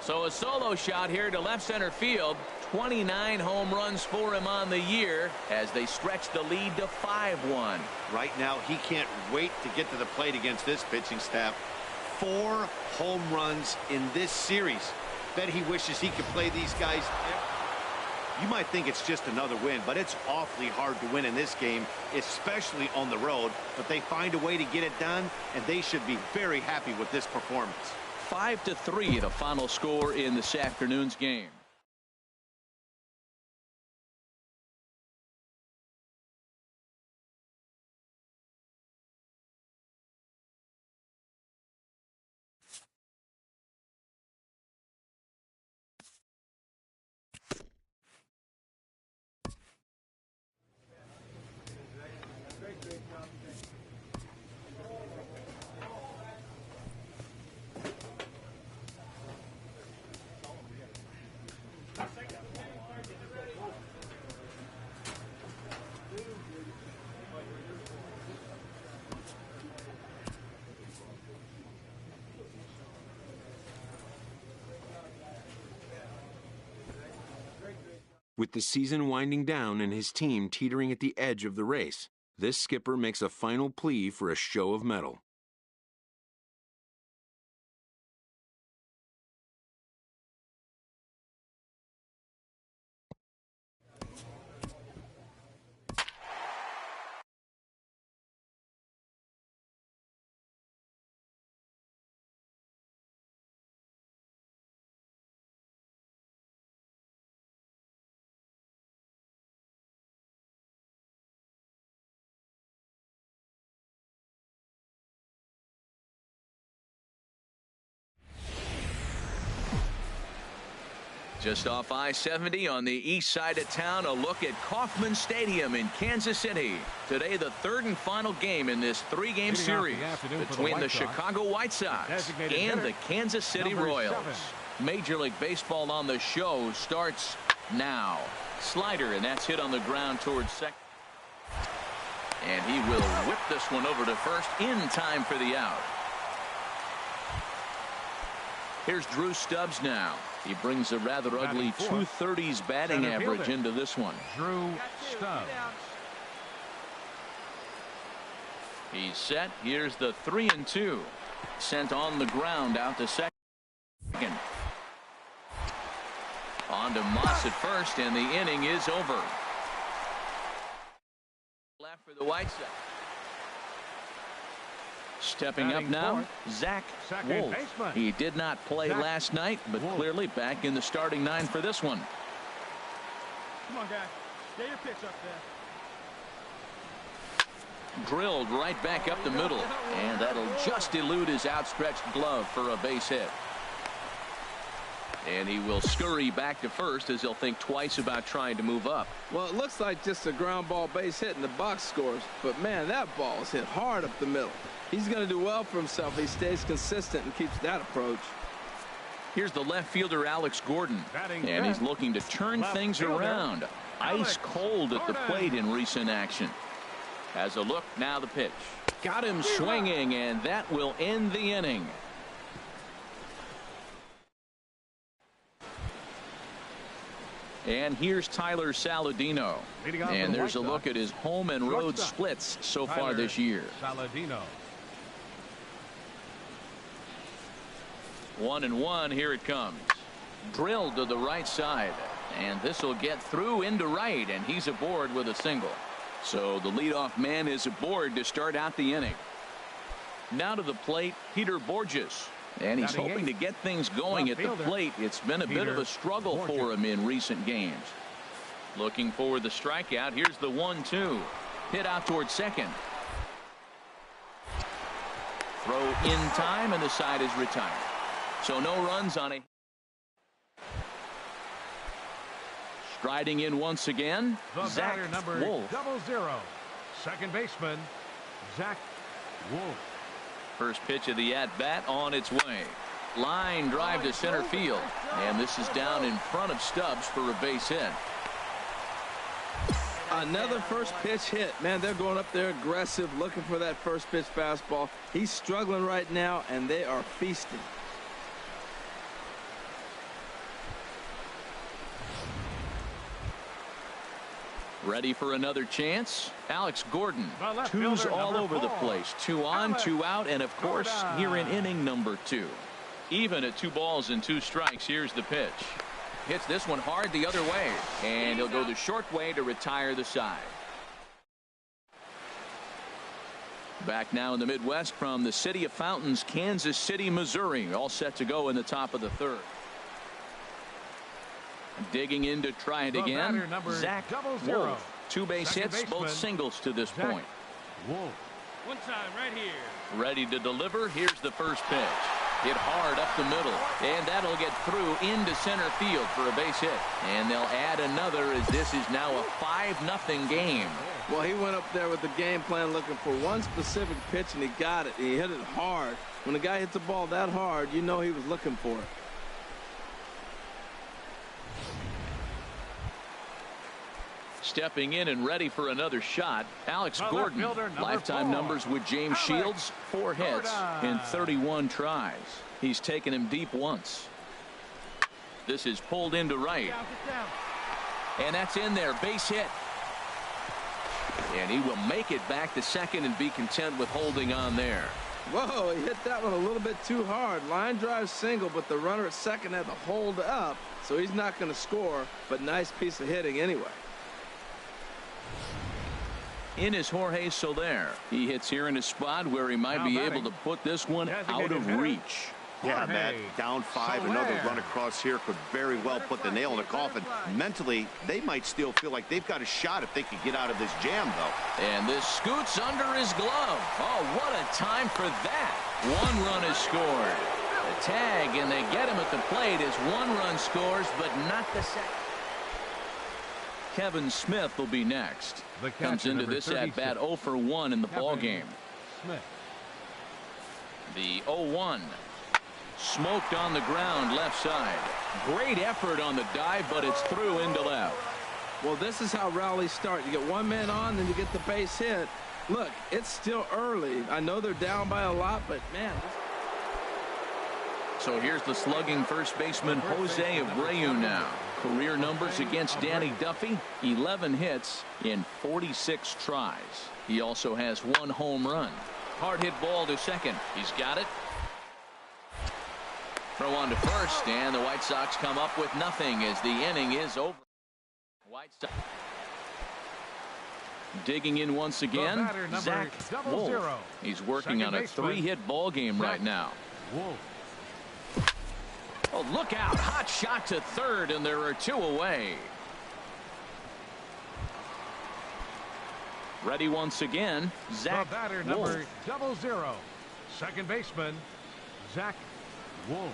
So a solo shot here to left center field. 29 home runs for him on the year as they stretch the lead to 5-1. Right now, he can't wait to get to the plate against this pitching staff. 4 home runs in this series. Bet he wishes he could play these guys. You might think it's just another win, but it's awfully hard to win in this game, especially on the road. But they find a way to get it done, and they should be very happy with this performance. 5-3 the final score in this afternoon's game. With the season winding down and his team teetering at the edge of the race, this skipper makes a final plea for a show of mettle. Just off I-70 on the east side of town, a look at Kauffman Stadium in Kansas City. Today, the third and final game in this three-game series between the Chicago White Sox and the Kansas City Royals. Major League Baseball on the show starts now. Slider, and that's hit on the ground towards second. And he will whip this one over to first in time for the out. Here's Drew Stubbs now. He brings a rather ugly 230s batting average into this one. Drew Stubbs. He's set. Here's the 3-2. Sent on the ground out to second. On to Moss at first, and the inning is over. Left for the White Sox. Stepping up now, Zach Wolf. He did not play last night, but clearly back in the starting nine for this one. Come on, guys. Get your pitch up there. Drilled right back up the middle, and that'll just elude his outstretched glove for a base hit. And he will scurry back to first as he'll think twice about trying to move up. Well, it looks like just a ground ball base hit in the box scores, but man, that ball is hit hard up the middle. He's going to do well for himself. He stays consistent and keeps that approach. Here's the left fielder, Alex Gordon, and he's looking to turn things around. Ice cold at the plate in recent action. Has a look, now the pitch. Got him swinging, and that will end the inning. And here's Tyler Saladino. And there's a look at his home and road splits so far this year. Saladino. 1-1, here it comes. Drilled to the right side, and this will get through into right, and he's aboard with a single. So the leadoff man is aboard to start out the inning. Now to the plate, Peter Borges, and he's hoping to get things going at the plate. It's been a bit of a struggle for him in recent games. Looking for the strikeout. Here's the 1-2. Hit out towards second. Throw in time, and the side is retired. So no runs on it. Striding in once again, Zach Wolf. 00. Second baseman, Zach Wolf. First pitch of the at-bat on its way. Line drive to center field, and this is down in front of Stubbs for a base hit. Another first pitch hit. Man, they're going up there aggressive, looking for that first pitch fastball. He's struggling right now, and they are feasting. Ready for another chance. Alex Gordon, twos all over the place. 2 on, 2 out, and of course here in inning number 2. Even at 2 balls and 2 strikes. Here's the pitch. Hits this one hard the other way, and he'll go the short way to retire the side. Back now in the Midwest from the city of Fountains, Kansas City, Missouri. All set to go in the top of the 3rd. Digging in to try it again. Zach Wolf. 2 base hits, both singles to this point. Wolf. One time right here. Ready to deliver. Here's the first pitch. Hit hard up the middle, and that'll get through into center field for a base hit. And they'll add another as this is now a 5-0 game. Well, he went up there with the game plan looking for one specific pitch, and he got it. He hit it hard. When a guy hits a ball that hard, you know he was looking for it. Stepping in and ready for another shot, Alex Gordon. Lifetime numbers with James Shields, 4 hits in 31 tries. He's taken him deep once. This is pulled into right. And that's in there, base hit. And he will make it back to second and be content with holding on there. Whoa, he hit that one a little bit too hard. Line drive single, but the runner at second had to hold up, so he's not going to score, but nice piece of hitting anyway. In is Jorge Soler. He hits here in a spot where he might be able to put this one out of reach. Yeah, Matt, down 5, another run across here could very well put the nail in the coffin. Mentally, they might still feel like they've got a shot if they could get out of this jam, though. And this scoots under his glove. Oh, what a time for that. 1 run is scored. tag, and they get him at the plate as one run scores, but not the second. Kevin Smith will be next. Comes into this at bat 0 for 1 in the ball game. Smith. The 0-1. Smoked on the ground left side. Great effort on the dive, but it's through into left. Well, this is how rallies start. You get one man on, then you get the base hit. Look, it's still early. I know they're down by a lot, but man. So here's the slugging first baseman Jose Abreu now. Career numbers against Danny Duffy: 11 hits in 46 tries. He also has 1 home run. Hard hit ball to second. He's got it. Throw on to first, and the White Sox come up with nothing as the inning is over. White Sox digging in once again. Zach Wolf. He's working on a 3-hit ball game right now. Oh, look out. Hot shot to third, and there are 2 away. Ready once again, Zach the batter, Wolf. number 00, second baseman, Zach Wolf.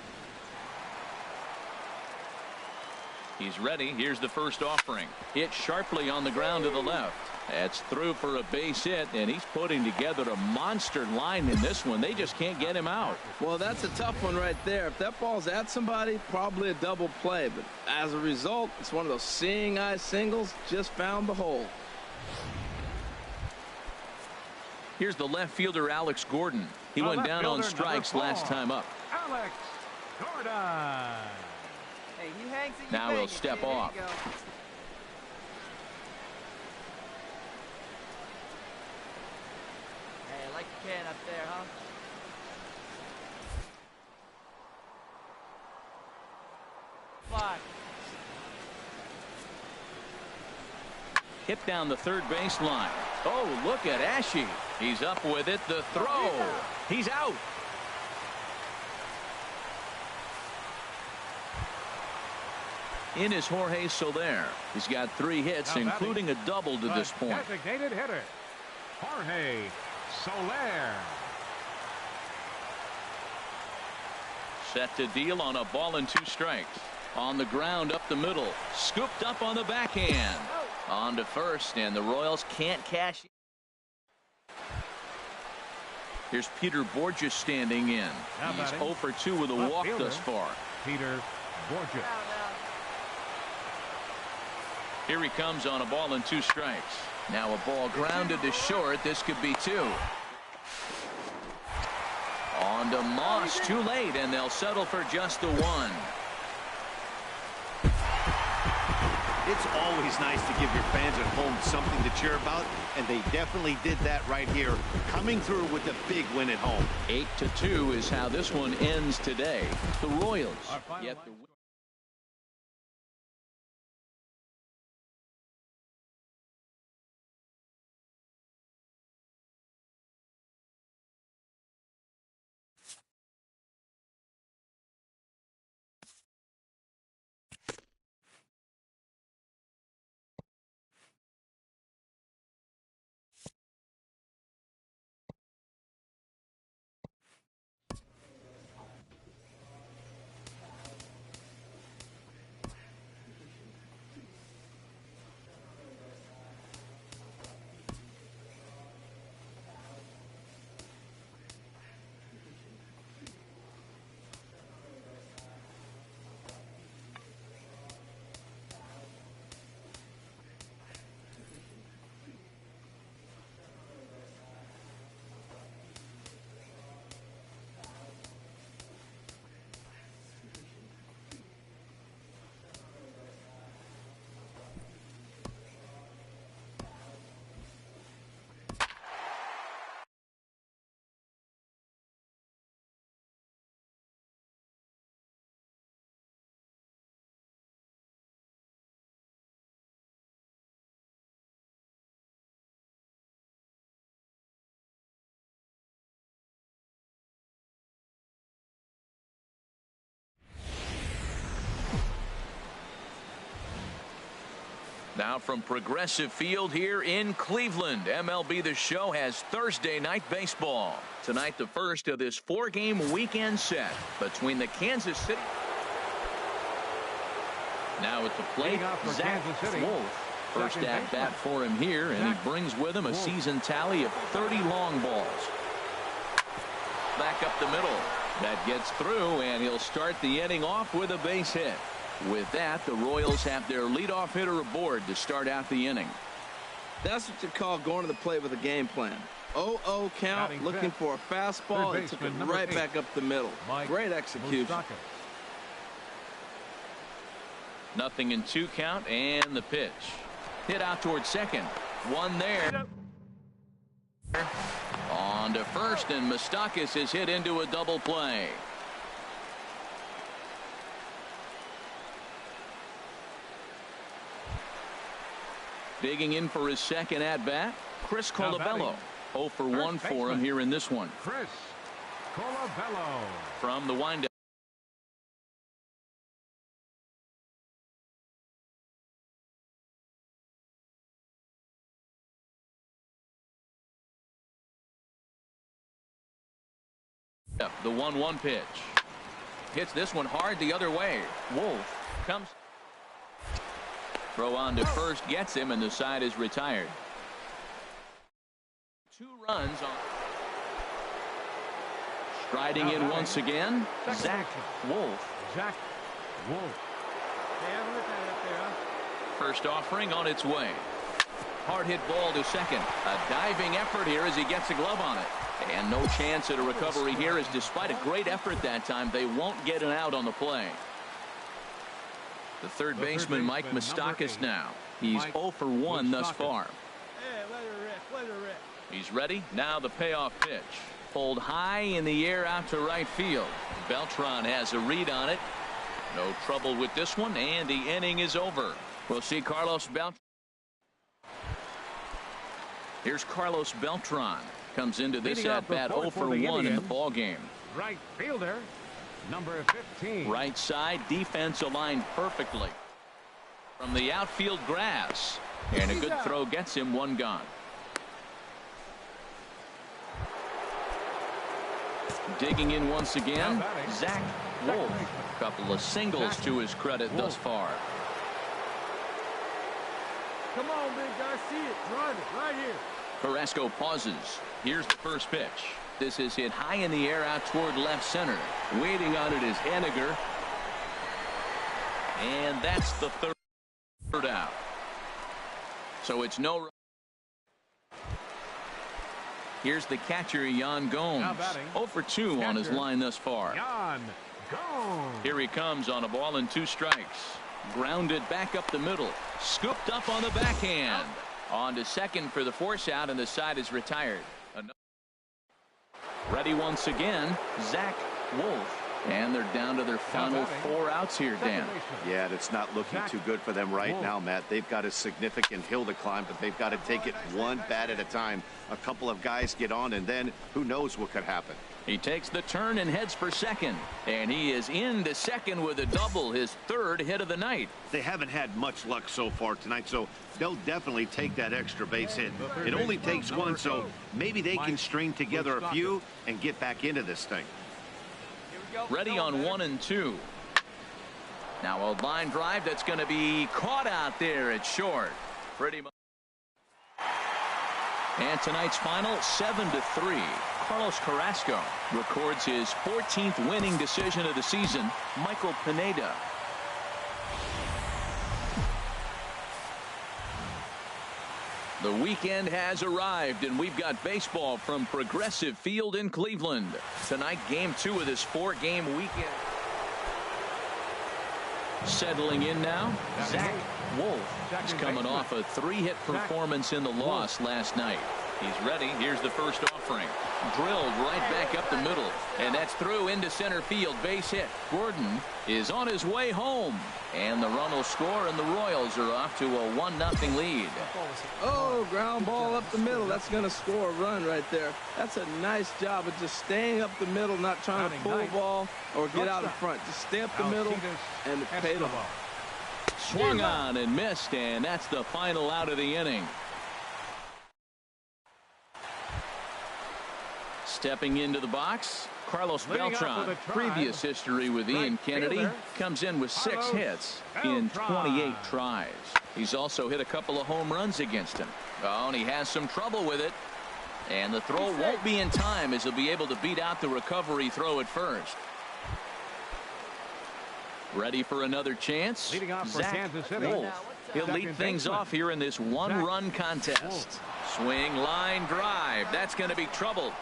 He's ready. Here's the first offering. Hit sharply on the ground to the left. That's through for a base hit, and he's putting together a monster line in this one. They just can't get him out. Well, that's a tough one right there. If that ball's at somebody, probably a double play. But as a result, it's one of those seeing eye singles. Just found the hole. Here's the left fielder, Alex Gordon. He went down on strikes last time up. Alex Gordon. Hey, he hangs it, Now he'll step off. Hey, I like the can up there, huh? Fly. Hit down the third baseline. Oh, look at Ashe. He's up with it. The throw. He's out. In is Jorge Soler. He's got 3 hits, including a double to this point. Designated hitter, Jorge Soler. Set to deal on a ball and 2 strikes. On the ground up the middle. Scooped up on the backhand. On to first, and the Royals can't cash it. Here's Peter Borges standing in. He's 0 for 2 with a walk thus far. Peter Borges. Here he comes on a ball and 2 strikes. Now a ball grounded to short. This could be 2. On to Moss. Too late, and they'll settle for just the 1. It's always nice to give your fans at home something to cheer about, and they definitely did that right here, coming through with a big win at home. 8-2 is how this one ends today. The Royals get the win. Now from Progressive Field here in Cleveland, MLB The Show has Thursday night baseball. Tonight, the first of this 4-game weekend set between the Kansas City. Now at the plate, Zach Wolf. First at bat for him here, and he brings with him a season tally of 30 long balls. Back up the middle. That gets through, and he'll start the inning off with a base hit. With that, the Royals have their leadoff hitter aboard to start out the inning. That's what you call going to the plate with a game plan. 0-0 count, looking for a fastball, and took it right back up the middle. Great execution. 0-2 count, and the pitch. Hit out towards second. One there. On to first, and Moustakas is hit into a double play. Digging in for his second at-bat, Chris Colabello. 0 for 1 for him here in this one. Chris Colabello. From the windup. The 1-1 pitch. Hits this one hard the other way. Wolf comes. Throw on to first, gets him, and the side is retired. 2 runs on. Striding in once again, Zach Wolf. Zach Wolf. First offering on its way. Hard hit ball to second. A diving effort here as he gets a glove on it. And no chance at a recovery here, as despite a great effort that time, they won't get an out on the play. The third baseman, Mike Moustakas now. He's 0 for 1 thus far. Hey, let her rip, let her rip. He's ready. Now the payoff pitch. Pulled high in the air out to right field. Beltran has a read on it. No trouble with this one, and the inning is over. We'll see Carlos Beltran. Here's Carlos Beltran. Comes into this at-bat 0 for 1 in the ball game. Right fielder, number 15. Right side defense aligned perfectly from the outfield grass, and a good throw gets him one gone. Digging in once again, Zach Wolf. Couple of singles to his credit thus far. Come on, big guy, see it, drive it right here. Carrasco pauses. Here's the first pitch. This is hit high in the air out toward left center. Waiting on it is Haniger. And that's the third out. So it's no. Here's the catcher, Yan Gomes. 0 for 2 on his line thus far. Yan Gomes. Here he comes on a ball and 2 strikes. Grounded back up the middle. Scooped up on the backhand. On to second for the force out, and the side is retired. Ready once again, Zach Wolf. And they're down to their final 4 outs here, Dan. Yeah, it's not looking too good for them right now, Matt. They've got a significant hill to climb, but they've got to take it one bat at a time. A couple of guys get on, and then who knows what could happen. He takes the turn and heads for second. And he is into second with a double, his 3rd hit of the night. They haven't had much luck so far tonight, so they'll definitely take that extra base hit. It only takes one, so maybe they can string together a few and get back into this thing. Ready on 1 and 2. Now a line drive that's going to be caught out there at short. Pretty much. And tonight's final 7-3. Carlos Carrasco records his 14th winning decision of the season. Michael Pineda. The weekend has arrived, and we've got baseball from Progressive Field in Cleveland. Tonight, game 2 of this 4-game weekend. Settling in now, Zach Wolf. He's coming off a 3-hit performance in the loss last night. He's ready. Here's the first offering. Drilled right back up the middle. And that's through into center field. Base hit. Gordon is on his way home. And the run will score, and the Royals are off to a 1-0 lead. Oh, ground ball up the middle. That's going to score a run right there. That's a nice job of just staying up the middle, not trying to pull the ball or get out in front. Just stay up the middle and pay the ball. Swung on and missed, and that's the final out of the inning. Stepping into the box, Carlos Beltran. Previous history with Ian Kennedy. Comes in with 6 hits in 28 tries. He's also hit a couple of home runs against him. Oh, and he has some trouble with it. And the throw won't be in time as he'll be able to beat out the recovery throw at first. Ready for another chance. Leading off for Zach Kansas City. Wolf. He'll lead things off here in this one-run contest. Swing, line, drive. That's going to be trouble.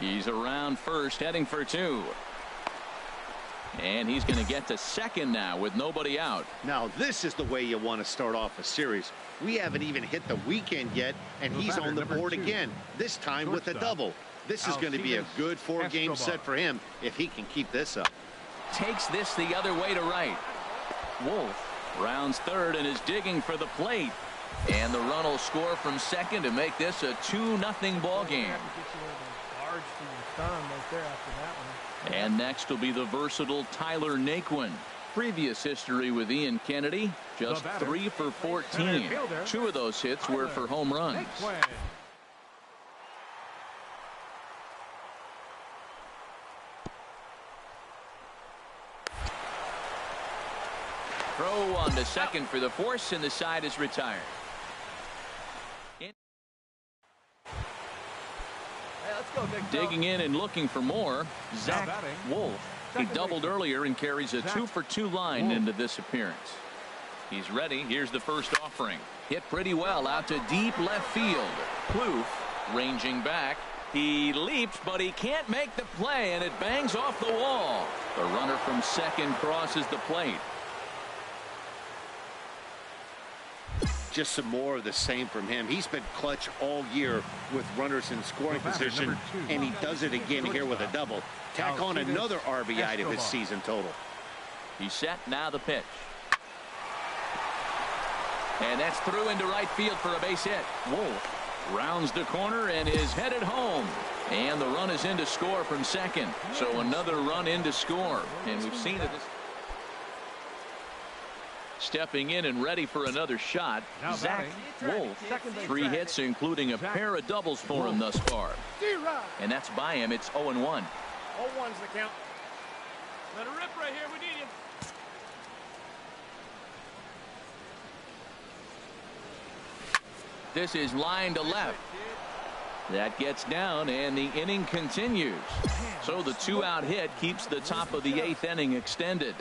He's around first, heading for 2. And he's going to get to second now with nobody out. Now this is the way you want to start off a series. We haven't even hit the weekend yet, and he's on the board again, this time with a double. This is going to be a good 4-game set for him if he can keep this up. Takes this the other way to right. Wolf rounds third and is digging for the plate. And the run will score from second to make this a 2-0 ball game. And next will be the versatile Tyler Naquin. Previous history with Ian Kennedy, just 3 for 14. 2 of those hits were for home runs. Throw on to second for the force, and the side is retired. Digging in and looking for more, Zach Wolf. He doubled earlier and carries a 2-for-2 line into this appearance. He's ready. Here's the first offering. Hit pretty well out to deep left field. Plouffe ranging back. He leaps, but he can't make the play, and it bangs off the wall. The runner from second crosses the plate. Just some more of the same from him. He's been clutch all year with runners in scoring position, and he does it again here with a double. Tack on another RBI to his season total. He's set. Now the pitch. And that's through into right field for a base hit. Wolf rounds the corner and is headed home. And the run is in to score from second. So another run in to score. And we've seen it. Stepping in and ready for another shot, Zach Wolf. 3 hits, including a pair of doubles for him thus far. And that's by him. It's 0-1. 0-1's the count. Let it rip right here. We need him. This is line to left. That gets down, and the inning continues. So the 2-out hit keeps the top of the 8th inning extended.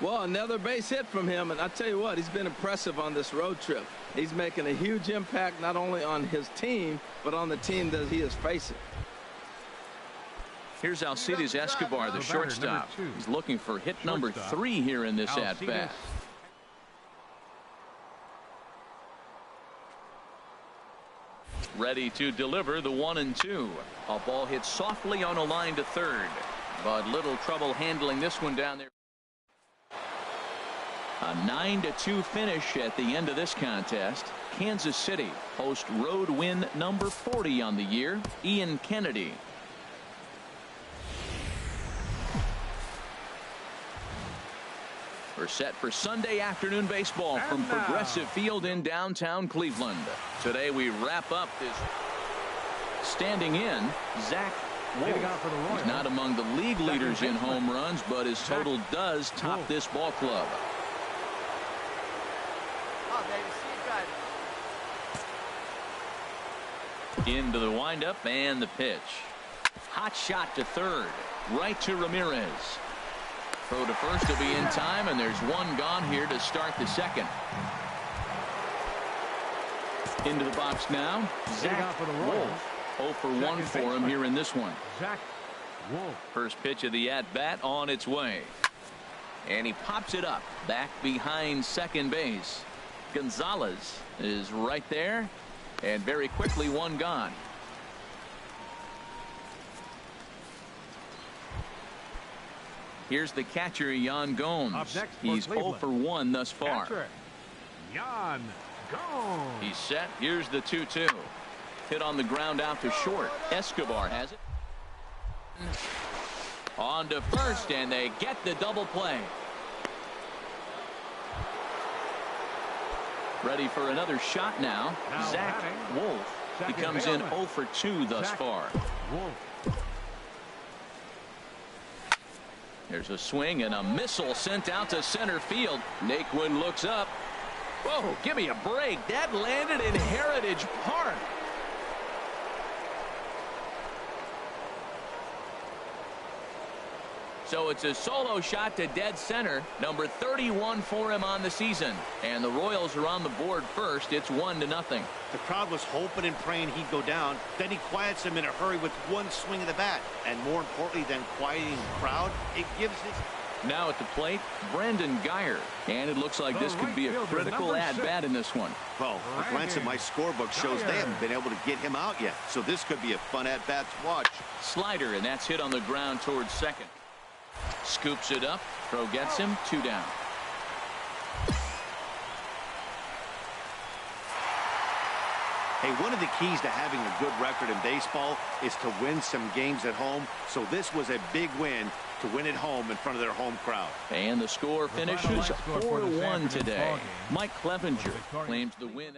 Well, another base hit from him, and I tell you what, he's been impressive on this road trip. He's making a huge impact not only on his team, but on the team that he is facing. Here's Alcides Escobar, the shortstop. He's looking for hit number 3 here in this at-bat. Ready to deliver the 1-2. A ball hit softly on a line to third, but little trouble handling this one down there. A 9-2 finish at the end of this contest. Kansas City host road win number 40 on the year. Ian Kennedy. We're set for Sunday afternoon baseball from Progressive Field in downtown Cleveland. Today we wrap up this. Standing in, Zach Wolf. He's not among the league leaders in home runs, but his total does top this ball club. Into the windup and the pitch. Hot shot to third. Right to Ramirez. Throw to first will be in time, and there's one gone here to start the second. Into the box now, Zach Wolf. 0 for 1 for him here in this one. Zach Wolf. First pitch of the at-bat on its way. And he pops it up back behind second base. Gonzalez is right there. And very quickly, one gone. Here's the catcher, Yan Gomes. He's 0 for 1 thus far. Yan Gomes. He's set. Here's the 2-2. Hit on the ground out to short. Escobar has it. On to first, and they get the double play. Ready for another shot now. Zach Wolf. He comes in 0 for 2 thus far. There's a swing and a missile sent out to center field. Naquin looks up. Whoa, give me a break. That landed in Heritage Park. So it's a solo shot to dead center. Number 31 for him on the season. And the Royals are on the board first. It's 1-0. The crowd was hoping and praying he'd go down. Then he quiets him in a hurry with one swing of the bat. And more importantly than quieting the crowd, it gives his... Now at the plate, Brandon Guyer. And it looks like this could be a critical at-bat in this one. Well, a glance at my scorebook shows they haven't been able to get him out yet. So this could be a fun at-bat to watch. Slider, and that's hit on the ground towards second. Scoops it up. Throw gets him. 2 down. Hey, one of the keys to having a good record in baseball is to win some games at home. So this was a big win to win at home in front of their home crowd. And the score finishes 4-1 today. Mike Clevenger claims the win.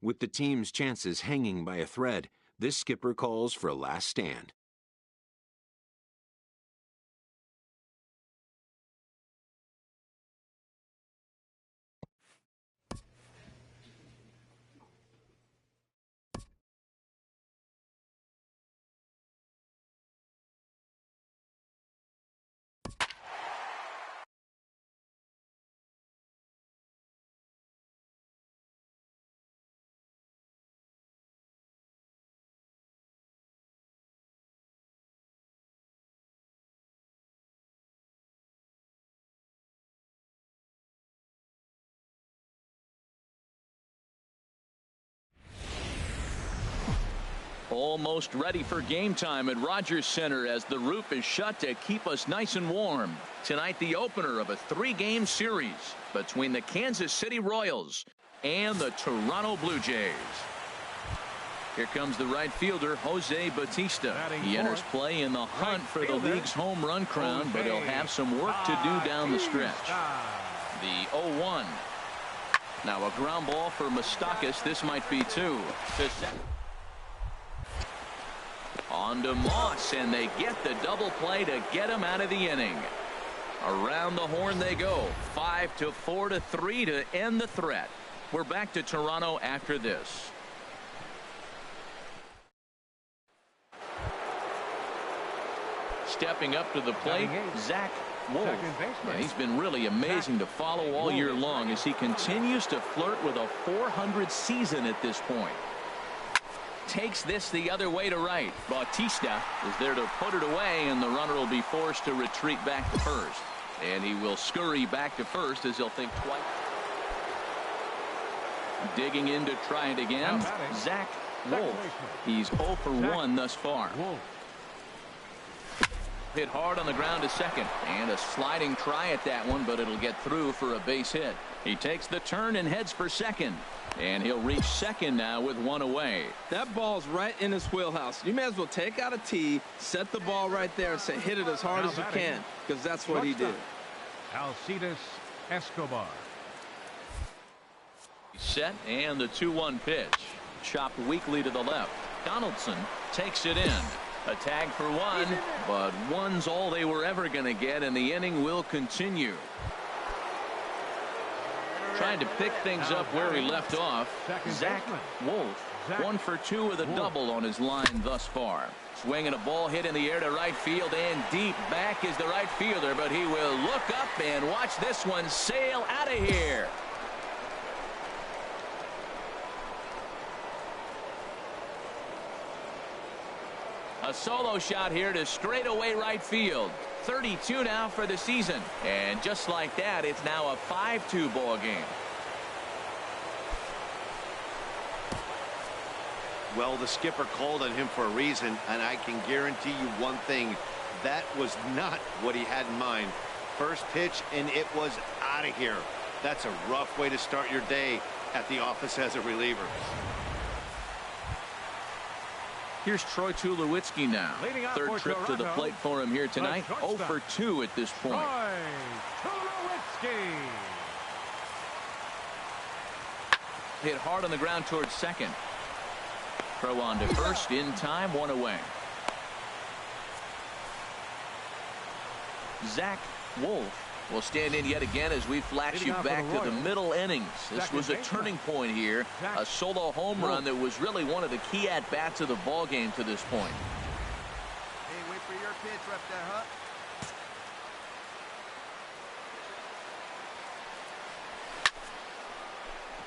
With the team's chances hanging by a thread, this skipper calls for a last stand. Almost ready for game time at Rogers Center as the roof is shut to keep us nice and warm. Tonight, the opener of a 3-game series between the Kansas City Royals and the Toronto Blue Jays. Here comes the right fielder, Jose Bautista. He enters play in the hunt for the league's home run crown, but he'll have some work to do down the stretch. The 0-1. Now a ground ball for Moustakas. This might be 2. On to Moss, and they get the double play to get him out of the inning. Around the horn they go. 5-4-3 to end the threat. We're back to Toronto after this. Stepping up to the plate, Zach Wolf. And he's been really amazing to follow all year long as he continues to flirt with a .400 season at this point. Takes this the other way to right. Bautista is there to put it away, and the runner will be forced to retreat back to first. And he will scurry back to first as he'll think twice. Digging in to try it again, Zach Wolf. He's 0 for 1 thus far. Hit hard on the ground to second, and a sliding try at that one, but it'll get through for a base hit. He takes the turn and heads for second. And he'll reach second now with 1 away. That ball's right in his wheelhouse. You may as well take out a tee, set the ball right there, and say hit it as hard as you can, because that's what he did. Alcides Escobar. Set, and the 2-1 pitch. Chopped weakly to the left. Donaldson takes it in. A tag for 1, but 1's all they were ever going to get, and the inning will continue. Trying to pick things up where he left off. Zach Wolf, 1 for 2 with a double on his line thus far. Swinging a ball hit in the air to right field, and deep back is the right fielder, but he will look up and watch this one sail out of here. A solo shot here to straightaway right field. 32 now for the season. And just like that, it's now a 5-2 ball game. Well, the skipper called on him for a reason, and I can guarantee you one thing. That was not what he had in mind. First pitch, and it was out of here. That's a rough way to start your day at the office as a reliever. Here's Troy Tulowitzki now. Third trip to the plate for him here tonight. 0 for 2 at this point. Hit hard on the ground towards second. Throw on to first in time, 1 away. Zach Wolf will stand in yet again as we flash you back to the middle innings. This was a turning point here. A solo home run that was really one of the key at-bats of the ball game to this point. Hey, wait for your pitch right there, huh?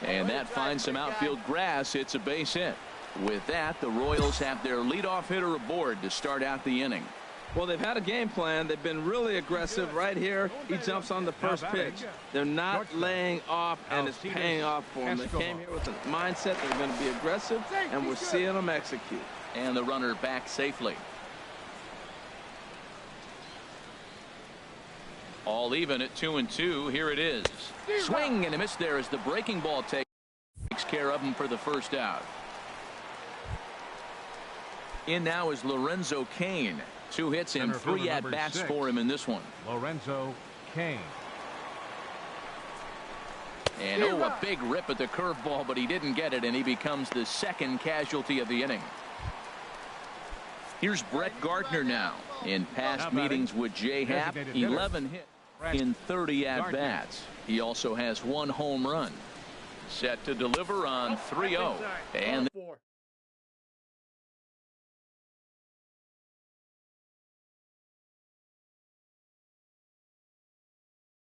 And that finds some outfield grass. It's a base hit. With that, the Royals have their leadoff hitter aboard to start out the inning. Well, they've had a game plan. They've been really aggressive. Right here, he jumps on the first pitch. They're not laying off, and it's paying off for them. They came here with a mindset they're going to be aggressive, and we're seeing them execute. And the runner back safely. All even at 2-2. Here it is. Swing and a miss there as the breaking ball takes care of him for the first out. In now is Lorenzo Cain. 2 hits and 3 at-bats for him in this one. Lorenzo Cain. And a big rip at the curveball, but he didn't get it, and he becomes the second casualty of the inning. Here's Brett Gardner now. In past meetings with Jay Happ, 11 hits in 30 at-bats. He also has 1 home run. Set to deliver on 3-0. And